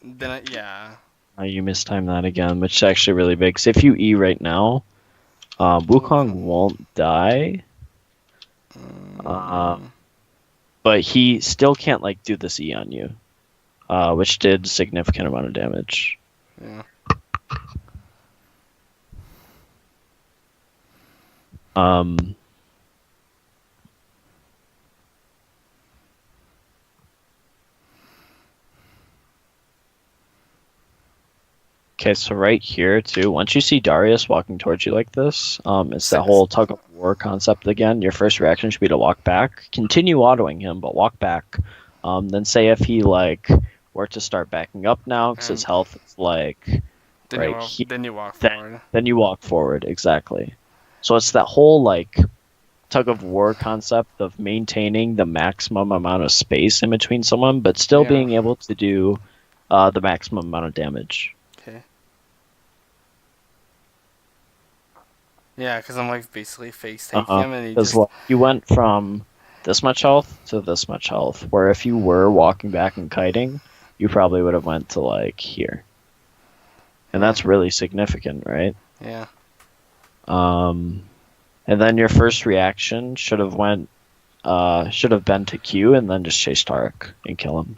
yeah. You mistimed that again, which is actually really big. Because if you E right now, Wukong won't die, uh, Mm, but he still can't like do this E on you, which did significant amount of damage. yeah. Um, okay, so right here too, once you see Darius walking towards you like this, it's that whole tug of war concept again. Your first reaction should be to walk back, continue autoing him, but walk back. Then say if he like were to start backing up now because his And health is like right here, then you walk then forward. then you walk forward exactly. So it's that whole like tug of war concept of maintaining the maximum amount of space in between someone, but still Yeah. being able to do the maximum amount of damage. Okay. Yeah, because I'm like basically face taking him and he Because just you went from this much health to this much health, where if you were walking back and kiting, you probably would have went to like here, and that's really significant, right? yeah. Um, and then your first reaction should have been to Q and then just chase Tarek and kill him.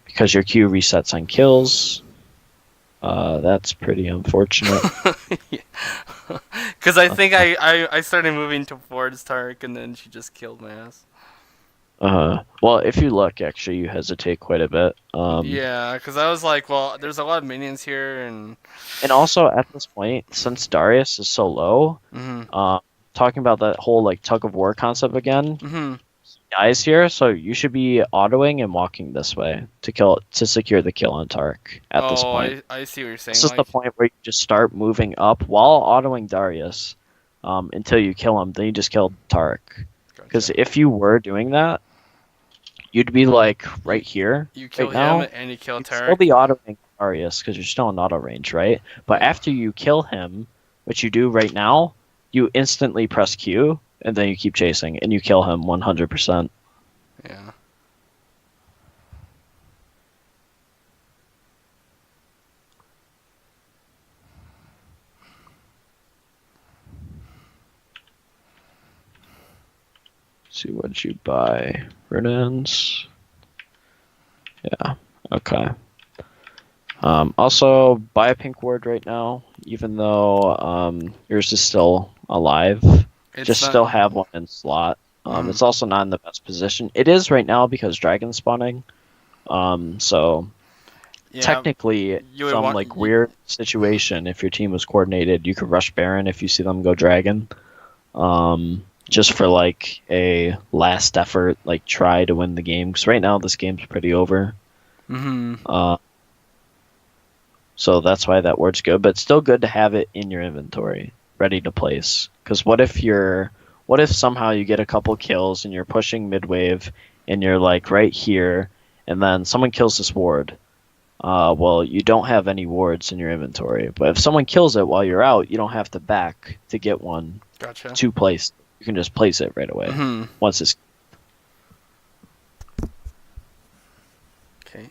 Because your Q resets on kills. That's pretty unfortunate. Because I think I started moving towards Tark and then she just killed my ass. Well, if you look, actually, you hesitate quite a bit. Yeah, because I was like, well, there's a lot of minions here and. And also at this point, since Darius is so low, Mm-hmm. talking about that whole like tug of war concept again, Mm-hmm. dies here, so you should be autoing and walking this way to secure the kill on Tark at this Oh, point. I see what you're saying. This is the Like, point where you just start moving up while autoing Darius until you kill him. Then you just kill Tark. Because gotcha. if you were doing that, you'd be like right here You kill right him now. and you kill You'd still Tarek. be autoing Darius because you're still in auto range, right? But Yeah. after you kill him, which you do right now, you instantly press Q and then you keep chasing and you kill him 100%. Yeah. See what you buy. Riddance. Yeah. Okay. Also, buy a pink ward right now, even though yours is still alive. It's Just not. still have one in slot. Mm, It's also not in the best position. It is right now because dragon spawning. So yeah, technically, you would some want. like weird situation, if your team was coordinated, you could rush Baron if you see them go dragon. Just for like a last effort, like try to win the game. Because right now this game's pretty over. Mm-hmm. Uh, so that's why that word's good, but it's still good to have it in your inventory, ready to place. Because what if somehow you get a couple kills and you're pushing mid wave and you're like right here, and then someone kills this ward. Well, you don't have any wards in your inventory, but if someone kills it while you're out, you don't have to back to get one Gotcha. to place. You can just place it right away Mm-hmm. once it's. Okay.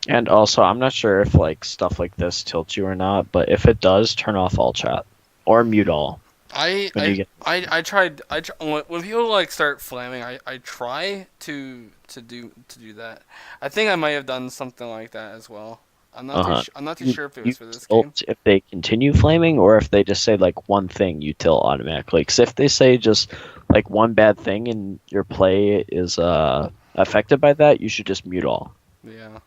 And also, I'm not sure if like stuff like this tilts you or not, but if it does, turn off all chat or mute all I when you I get. I tried. When people like start flamming, I try to do that. I think I might have done something like that as well. Uh-huh. I'm not too You sure if it you was for this game. tilt if they continue flaming, or if they just say like one thing, you tilt automatically. Because if they say just like one bad thing and your play is affected by that, you should just mute all. Yeah.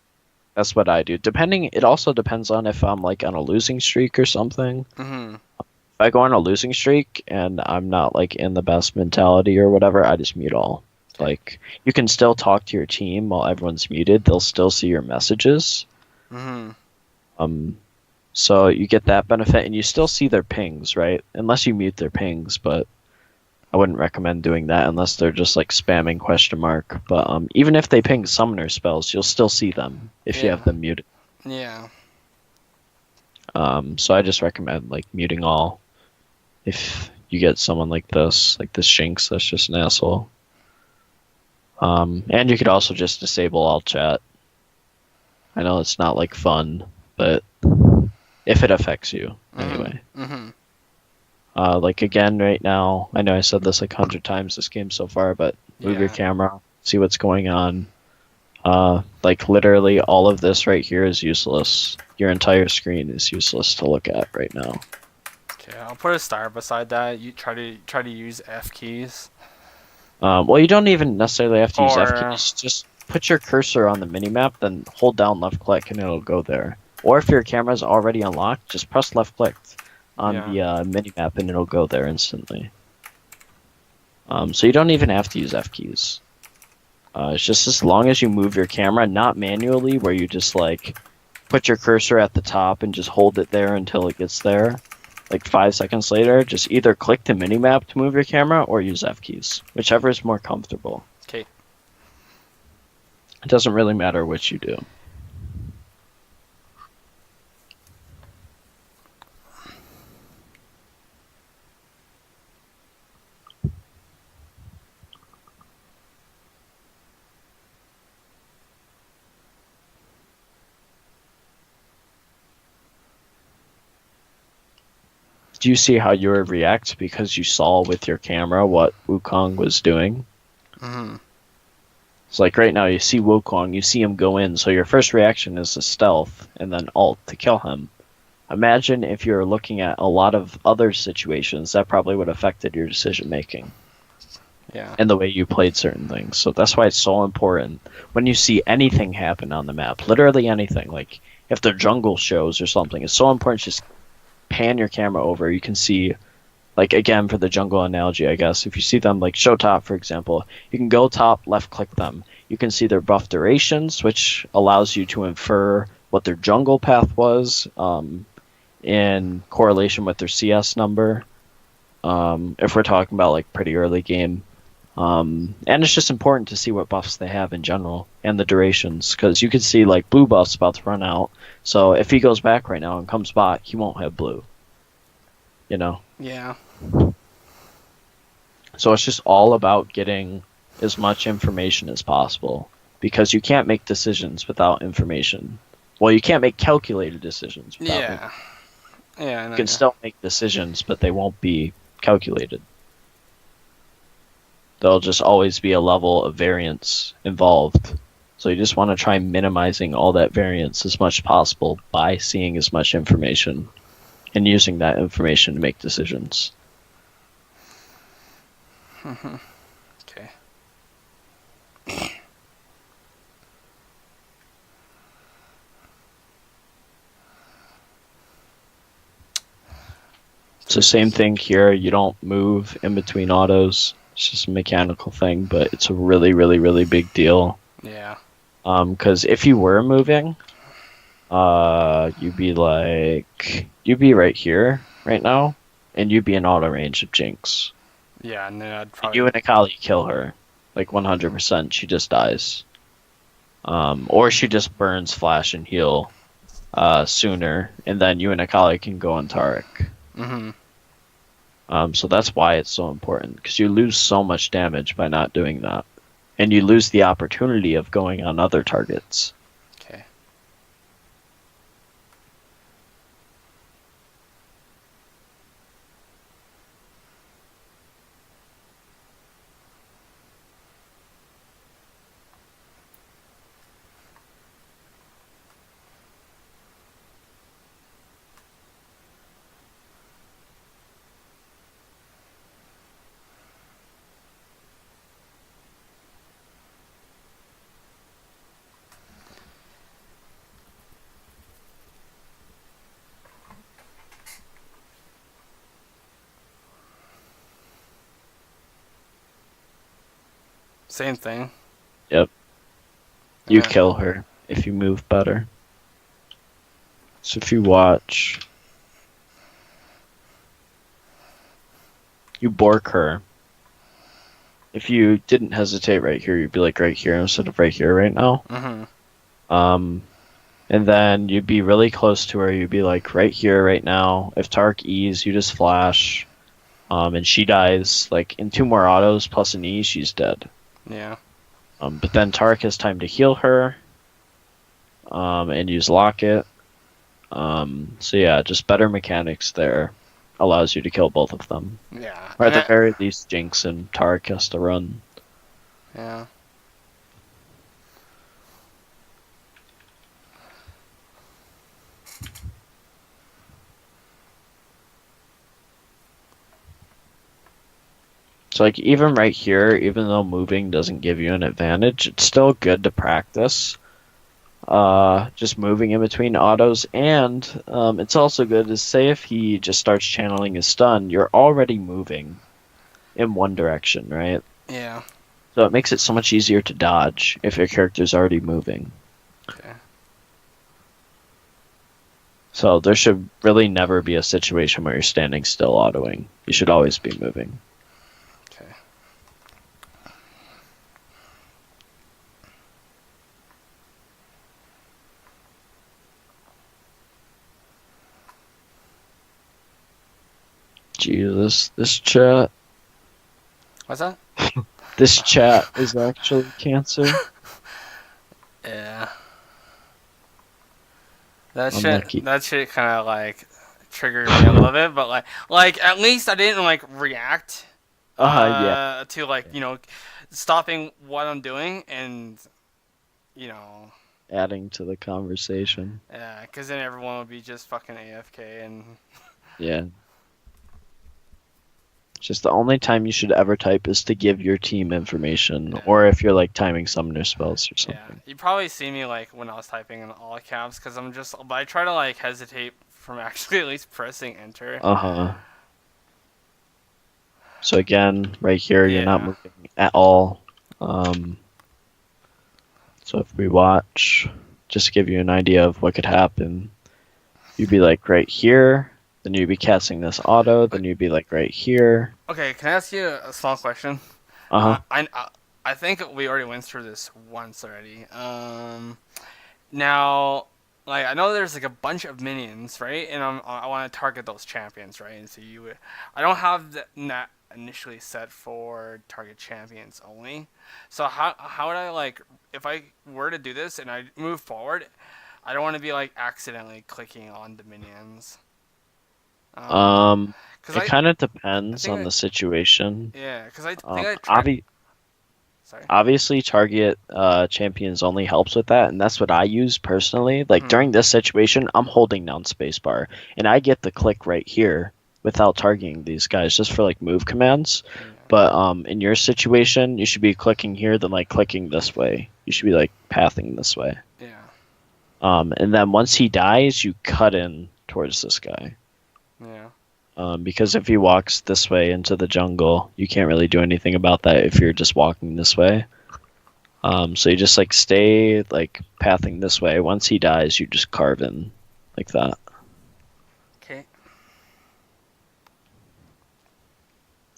That's what I do. Depending, it also depends on if I'm like on a losing streak or something. Mhm. If I go on a losing streak and I'm not like in the best mentality or whatever, I just mute all. Like you can still talk to your team while everyone's muted. They'll still see your messages. Mhm. Um, so you get that benefit, and you still see their pings, right? Unless you mute their pings, but I wouldn't recommend doing that unless they're just like spamming question mark. But even if they ping summoner spells, you'll still see them if you Yeah. have them muted. Yeah. So I just recommend like muting all if you get someone like this Jinx that's just an asshole. And you could also just disable all chat. I know it's not like fun, but if it affects you anyway. Mhm. Like again, right now, I know I said this like 100 times this game so far, but move your Yeah. camera, see what's going on. Like literally all of this right here is useless. Your entire screen is useless to look at right now. Okay. I'll put a star beside that. You try to use F keys. Well, you don't even necessarily have to use F Or keys. Just put your cursor on the minimap, then hold down left click, and it'll go there. Or if your camera's already unlocked, just press left click on yeah. the minimap, and it'll go there instantly. So you don't even have to use F keys. It's just as long as you move your camera, not manually, where you just like put your cursor at the top and just hold it there until it gets there. Like 5 seconds later, just either click the minimap to move your camera or use F keys, whichever is more comfortable. Okay. It doesn't really matter which you do. Do you see how you would react because you saw with your camera what Wukong was doing? Mhm. It's like right now you see Wukong, you see him go in, so your first reaction is to stealth and then ult to kill him. Imagine if you're looking at a lot of other situations, that probably would have affected your decision making Yeah. and the way you played certain things. So that's why it's so important when you see anything happen on the map, literally anything, like if the jungle shows or something, it's so important to just pan your camera over. You can see, like again for the jungle analogy, I guess, if you see them like show top, for example, you can go top, left click them. You can see their buff durations, which allows you to infer what their jungle path was in correlation with their CS number. If we're talking about like pretty early game. And it's just important to see what buffs they have in general and the durations, because you can see like blue buff's about to run out. So if he goes back right now and comes back, he won't have blue. You know? Yeah. So it's just all about getting as much information as possible, because you can't make decisions without information. Well, you can't make calculated decisions without Yeah. Yeah. I know. You can still make decisions, but they won't be calculated. there'll just always be a level of variance involved. So you just want to try minimizing all that variance as much as possible by seeing as much information and using that information to make decisions. Okay. So same thing here. You don't move in between autos. It's just a mechanical thing, but it's a really, really, really big deal. Yeah. Because if you were moving, you'd be right here right now, and you'd be in auto range of Jinx. Yeah, and then I'd And probably. you and Akali kill her, like 100%. She just dies. Or she just burns Flash and heal sooner, and then you and Akali can go on Taric. Mm-hmm. So that's why it's so important, because you lose so much damage by not doing that. And you lose the opportunity of going on other targets. Okay. Same thing. Yep. You Yeah. kill her if you move better. So if you watch, you bork her. If you didn't hesitate right here, you'd be like right here instead of right here right now. Mm-hmm. And then you'd be really close to her. You'd be like right here right now. If Tark E's, you just flash. And she dies like in 2 more autos plus an E, she's dead. Yeah. But then Tark has time to heal her. And use Locket. So yeah, just better mechanics there allows you to kill both of them. Yeah. Or at the very least, Jinx and Tark has to run. Yeah. So like even right here, even though moving doesn't give you an advantage, it's still good to practice. Just moving in between autos, and it's also good to say if he just starts channeling his stun, you're already moving in one direction, right? Yeah. So it makes it so much easier to dodge if your character's already moving. Okay. So there should really never be a situation where you're standing still autoing. You should always be moving. Okay. Jesus, this chat. What's that? This chat is actually cancer. Yeah. That Unlucky. shit kind of like triggered me a little bit, but like at least I didn't like react Yeah. to like stopping what I'm doing and Adding to the conversation. yeah, because then everyone would be just fucking AFK and Yeah. Just the only time you should ever type is to give your team information, Yeah. or if you're like timing summoner spells or yeah, something. you probably see me like when I was typing in all caps because but I try to like hesitate from actually at least pressing enter. So again, right here, you're not Yeah. moving at all. So if we watch, just to give you an idea of what could happen, you'd be like right here, then you'd be casting this auto, then you'd be like right here. Okay, can I ask you a small question? I think we already went through this once already. Now, like I know there's like a bunch of minions, right? And I want to target those champions, right? And so I don't have that initially set for target champions only. So how would I like if I were to do this and I move forward? I don't want to be like accidentally clicking on the minions. Cause It kind of depends think on the situation. yeah, because I think I tried. Sorry. obviously target champions only helps with that, and that's what I use personally. Like during this situation, I'm holding down spacebar, and I get the click right here without targeting these guys just for like move commands. Yeah. But in your situation, you should be clicking here, then like clicking this way. You should be like pathing this way. Yeah. And then once he dies, you cut in towards this guy. Yeah. Because if he walks this way into the jungle, you can't really do anything about that if you're just walking this way. So you just like stay like pathing this way. Once he dies, you just carve in like that. Okay.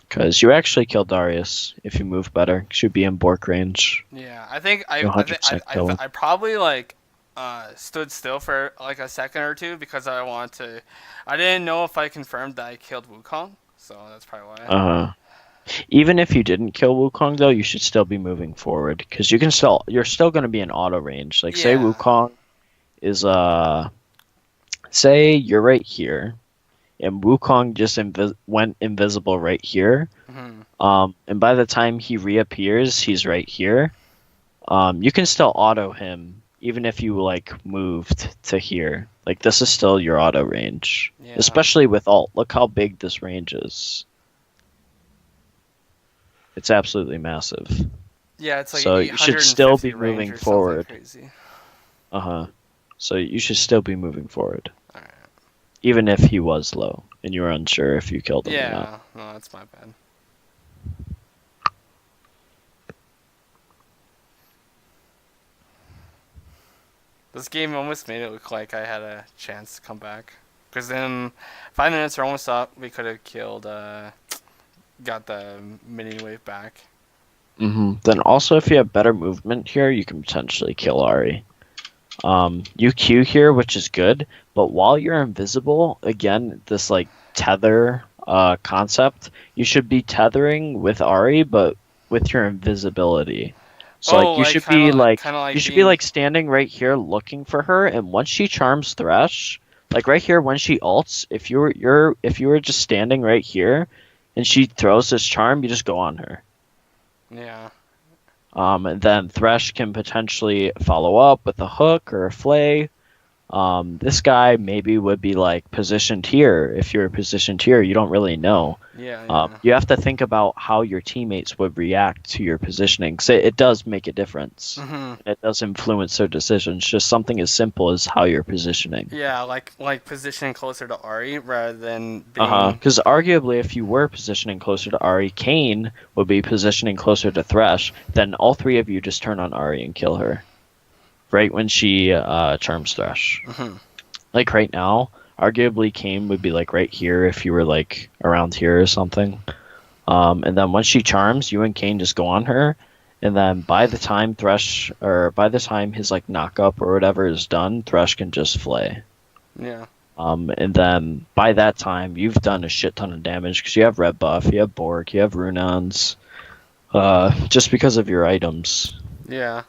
Because you actually kill Darius if you move better. Should be in Bork range. Yeah, I think I You'll I, thi- 100% kill him. I probably like stood still for like a second or two because I didn't know if I confirmed that I killed Wukong, so that's probably why. Uh-huh. Even if you didn't kill Wukong though, you should still be moving forward because you're still going to be in auto range. Like say Yeah. Wukong is say you're right here and Wukong just went invisible right here. And by the time he reappears, he's right here. You can still auto him even if you like moved to here. Like this is still your auto range, Yeah. especially with ult. Look how big this range is. It's absolutely massive. Yeah, it's like So you should still be 850 range moving or something forward. Crazy. So you should still be moving forward, Alright. even if he was low and you were unsure if you killed him or not. Yeah, no, that's my bad. This game almost made it look like I had a chance to come back. Because then 5 minutes are almost up. We could have got the mini wave back. Then also, if you have better movement here, you can potentially kill Ari. You Q here, which is good, but while you're invisible, again, this like tether concept, you should be tethering with Ari, but with your invisibility. So like you should be like you should be like standing right here looking for her, and once she charms Thresh, like right here when she ults, if you were just standing right here, and she throws this charm, you just go on her. Yeah. And then Thresh can potentially follow up with a hook or a flay. This guy maybe would be like positioned here. If you're positioned here, you don't really know. Yeah. You have to think about how your teammates would react to your positioning. So it does make a difference. It does influence their decisions. Just something as simple as how you're positioning. Yeah, like positioning closer to Ari rather than being... Because arguably, if you were positioning closer to Ari, Kane would be positioning closer to Thresh. Then all three of you just turn on Ari and kill her. Right when she charms Thresh. Like right now, arguably Kane would be like right here if you were like around here or something. And then once she charms, you and Kane just go on her. And then by the time his like knock up or whatever is done, Thresh can just flay. Yeah. And then by that time, you've done a shit ton of damage because you have red buff, you have Bork, you have Runons, just because of your items. Yeah.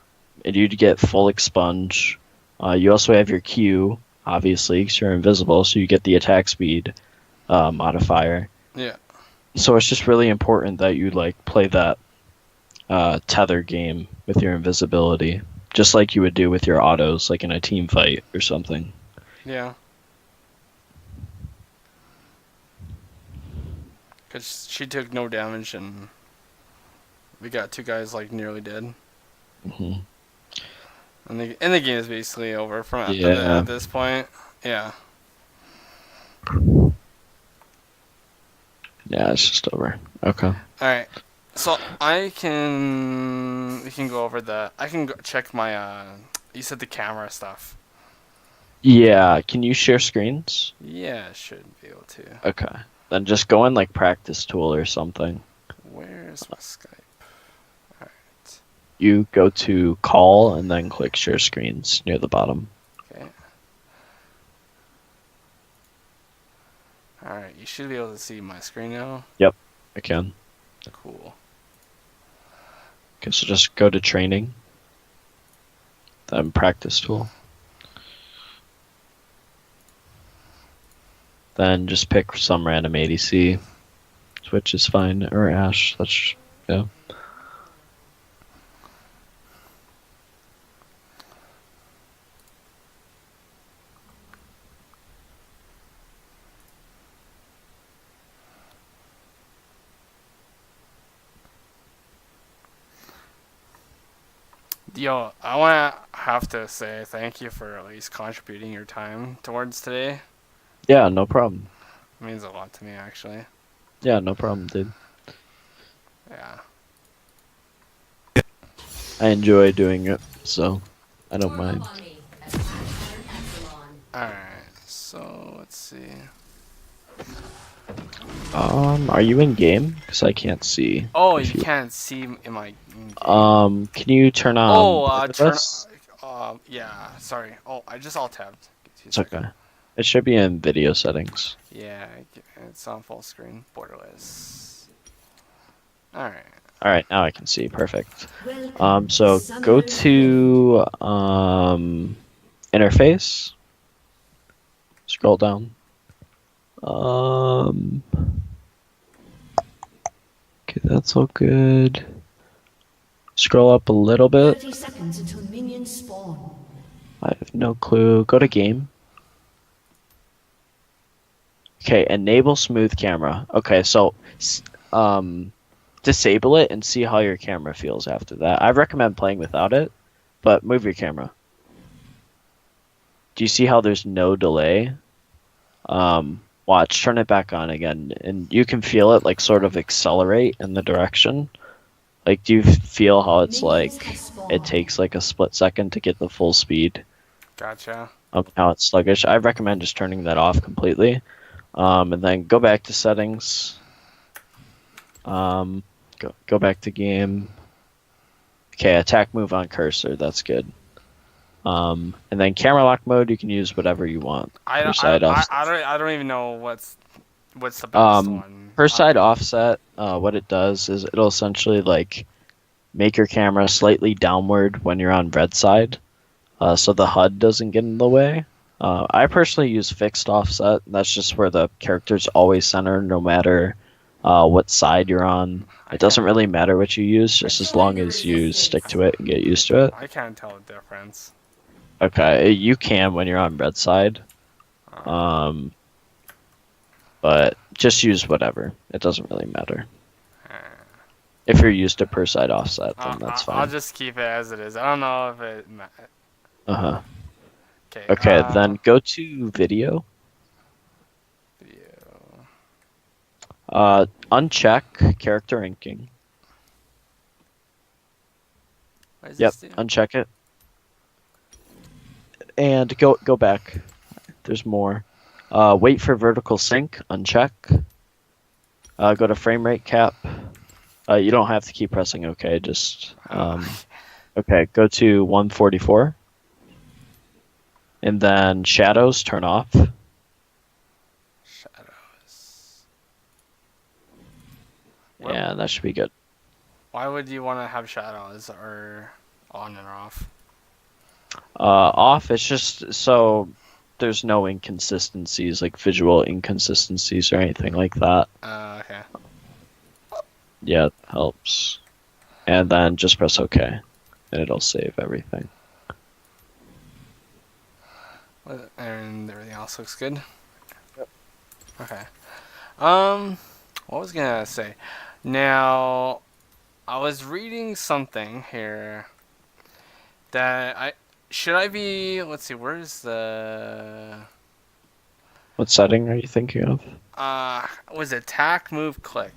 And you'd get full expunge. You also have your Q, obviously, because you're invisible, so you get the attack speed modifier. Yeah. So it's just really important that you like play that tether game with your invisibility, just like you would do with your autos, like in a team fight or something. Yeah. Because she took no damage and we got two guys like nearly dead. And the game is basically over from at this point. Yeah. Yeah, it's just over. Okay. All right. So we can go over I can check my you said the camera stuff. Yeah, can you share screens? Yeah, I should be able to. Okay. Then just go in like practice tool or something. Where's my Skype? You go to call and then click share screens near the bottom. Okay. Alright, you should be able to see my screen now. Yep, I can. Cool. Okay, so just go to training. Then practice tool. Then just pick some random ADC. Switch is fine, or Ashe. Yeah. Yo, I want to have to say thank you for at least contributing your time towards today. Yeah, no problem. It means a lot to me, actually. Yeah, no problem, dude. Yeah. I enjoy doing it, so I don't mind. Alright, so let's see. Are you in game? Because I can't see. Oh, if you you. can't see in my game. Can you turn on Oh, both of turn. us? Yeah, sorry. Oh, I just alt tabbed. Give me 2 It's seconds. okay. It should be in video settings. Yeah, it's on full screen. Borderless. Alright. All right, now I can see. Perfect. So go to interface. Scroll down. Okay, that's all good. Scroll up a little bit. 30 seconds until minions spawn. I have no clue. Go to game. Okay, enable smooth camera. Okay, so disable it and see how your camera feels after that. I recommend playing without it, but move your camera. Do you see how there's no delay? Watch, turn it back on again, and you can feel it like sort of accelerate in the direction. Like, do you feel how it's like it takes like a split second to get the full speed? Gotcha. Now it's sluggish. I recommend just turning that off completely. And then go back to settings. Go back to game. Okay, attack move on cursor. That's good. And then camera lock mode, you can use whatever you want. I don't even know what's the best one. Per side offset, what it does is it'll essentially like make your camera slightly downward when you're on red side, so the HUD doesn't get in the way. I personally use fixed offset. That's just where the character's always centered, no matter what side you're on. It doesn't really matter what you use, just as long as you stick to it and get used to it. I can't tell the difference. Okay, you can when you're on red side, but just use whatever. It doesn't really matter. If you're used to per side offset, then that's fine. I'll just keep it as it is. I don't know if it. Uh-huh. Okay. Okay, then go to video. Video. Uncheck character inking. What does Yep, this do? uncheck it. And go back. There's more. Wait for vertical sync. Uncheck. Go to frame rate cap. You don't have to keep pressing OK. Just okay. Go to 144. And then shadows turn off. Shadows. Yeah, that should be good. Why would you want to have shadows or on and off? Off. It's just so there's no inconsistencies, like visual inconsistencies or anything like that. Okay. Yeah, it helps. And then just press OK, and it'll save everything. And everything else looks good. Yep. Okay. What was I gonna say? Now, I was reading something here that should I be? Let's see. Where's the? What setting are you thinking of? Was it attack, move, click?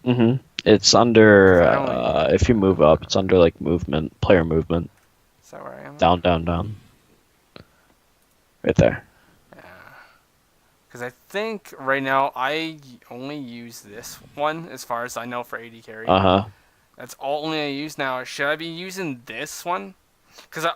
Mm-hmm. It's under, I don't- if you move up, it's under, like, movement, player movement. Is that where I am? Down, down, down. Right there. Yeah. Because I think right now I only use this one as far as I know for AD carry. Uh-huh. That's all only I use now. Should I be using this one? Because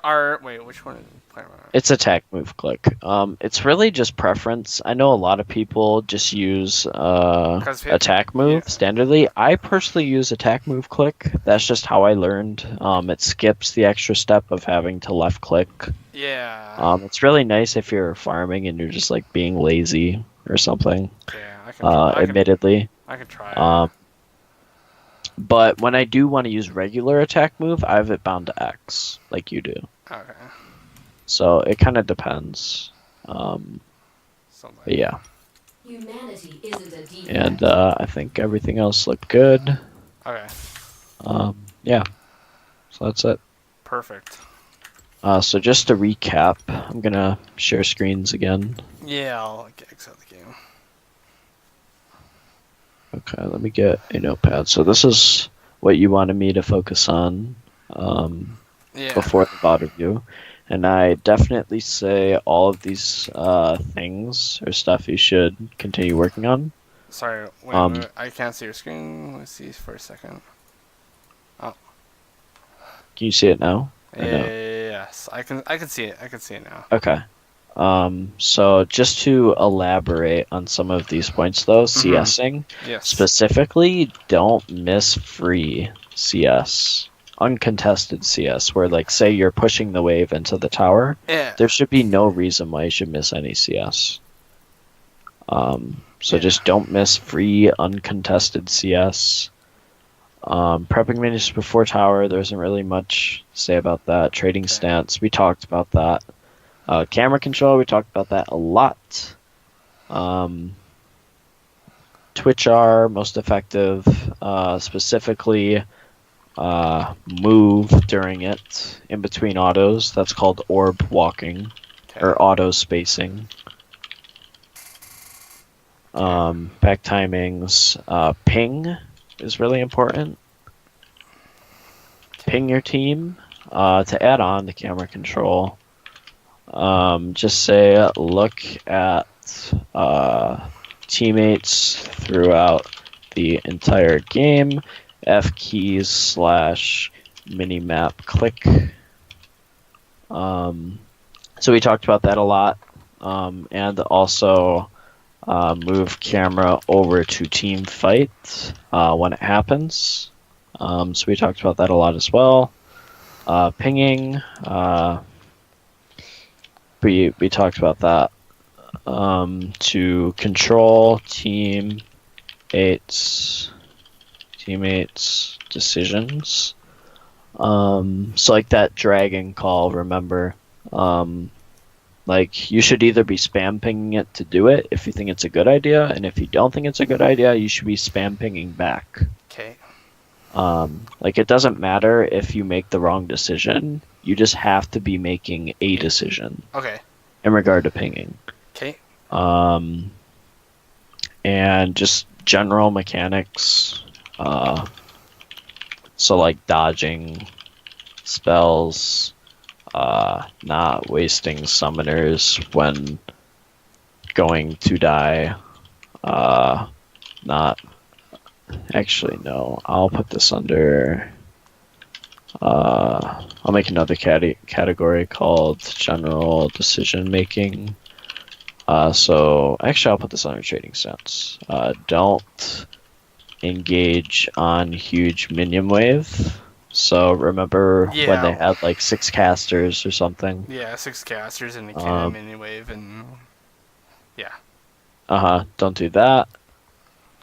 wait, which one is player one? It's attack, move, click. It's really just preference. I know a lot of people just use attack, move, standardly. I personally use attack, move, click. That's just how I learned. It skips the extra step of having to left click. Yeah. It's really nice if you're farming and you're just like being lazy or something. Yeah, admittedly. I could try it. But when I do want to use regular attack move, I have it bound to X, like you do. Okay. So it kind of depends. But yeah. Humanity isn't a defect. And I think everything else looked good. Okay. Yeah. So that's it. Perfect. So just to recap, I'm gonna share screens again. Yeah, I'll exit the game. Okay, let me get a notepad. So this is what you wanted me to focus on Yeah. before the VOD review. And I definitely say all of these things are stuff you should continue working on. Sorry, wait, Um, wait, I can't see your screen. Let's see for a second. Can you see it now? Or no? Yes, I can see it. I can see it now. Okay. So just to elaborate on some of these points though, CSing, Yes. specifically don't miss free CS. Uncontested CS, where like say you're pushing the wave into the tower, Yeah. there should be no reason why you should miss any CS. So Yeah. just don't miss free uncontested CS. Prepping minis before tower, there isn't really much to say about that. Trading stance, we talked about that. Camera control, we talked about that a lot. Twitch R, most effective. Specifically, move during it, in between autos. That's called orb walking, or auto spacing. Back timings. Ping is really important. Ping your team. To add on to camera control, just say look at teammates throughout the entire game. F keys / minimap click. So we talked about that a lot, and also move camera over to team fight when it happens. So we talked about that a lot as well. Pinging, we talked about that. To control teammates decisions. So like that dragon call, remember? Like you should either be spam pinging it to do it if you think it's a good idea, and if you don't think it's a good idea, you should be spam pinging back. Okay. Like it doesn't matter if you make the wrong decision, you just have to be making a decision. Okay. In regard to pinging. Okay. And just general mechanics. So like dodging spells, not wasting summoners when going to die, not actually no, I'll put this under I'll make another category called general decision making. So actually I'll put this under trading stance. Don't engage on huge minion wave. So remember when they had like 6 casters or something? Yeah, 6 casters and a cannon mini wave and yeah. Don't do that.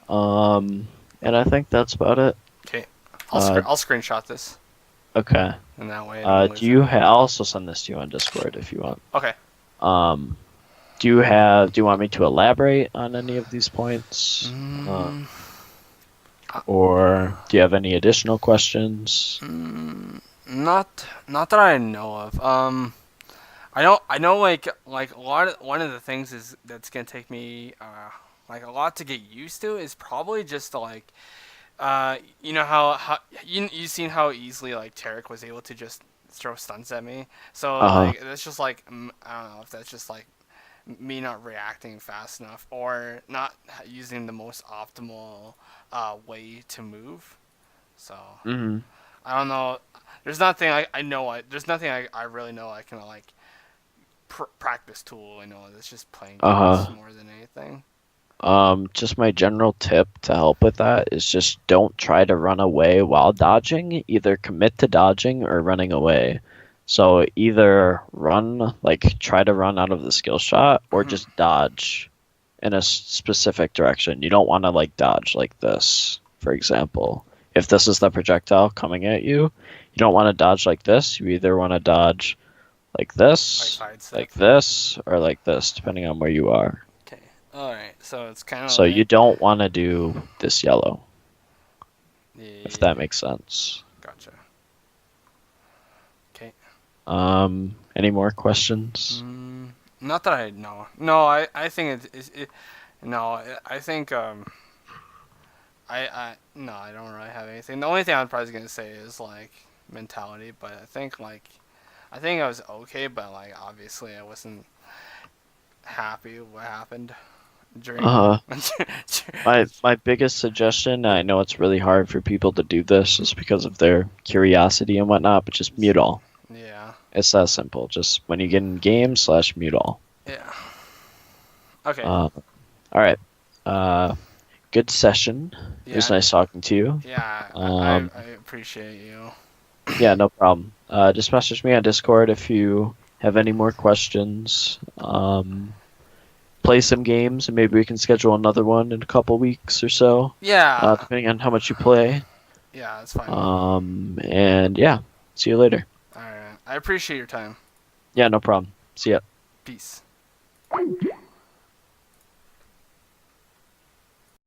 And I think that's about it. Okay. I'll screenshot this. Okay. And that way. Do you I'll also send this to you on Discord if you want. Okay. Do you want me to elaborate on any of these points? Or do you have any additional questions? Not that I know of. I know like one of the things is that's gonna take me like a lot to get used to is probably just to like you know how you seen how easily like Tarek was able to just throw stunts at me. So like that's just like I don't know if that's just like me not reacting fast enough or not using the most optimal way to move. So I don't know. There's nothing there's nothing I really know I can like practice tool. I know it's just playing games more than anything. Just my general tip to help with that is just don't try to run away while dodging. Either commit to dodging or running away. So either try to run out of the skill shot or just dodge in a specific direction. You don't want to like dodge like this, for example. If this is the projectile coming at you, you don't want to dodge like this. You either want to dodge like this, like this, or like this, depending on where you are. Okay. Alright, so it's kind of So you don't want to do this yellow. Yeah, if that makes sense. Gotcha. Any more questions? Not that I know. No, I think no, I think no, I don't really have anything. The only thing I'm probably gonna say is like mentality, but I think I was okay, but like obviously I wasn't happy with what happened during. Uh, my biggest suggestion, I know it's really hard for people to do this just because of their curiosity and whatnot, but just mute all. Yeah. It's that simple. Just when you get in game, / mute all. Yeah. Okay. All right. Good session. It was Yeah. nice talking to you. Yeah. I appreciate you. Yeah, no problem. Just message me on Discord if you have any more questions. Play some games, and maybe we can schedule another one in a couple weeks or so, Yeah. depending on how much you play. Yeah, that's fine. And yeah, see you later. All right. I appreciate your time. Yeah, no problem. See ya. Peace.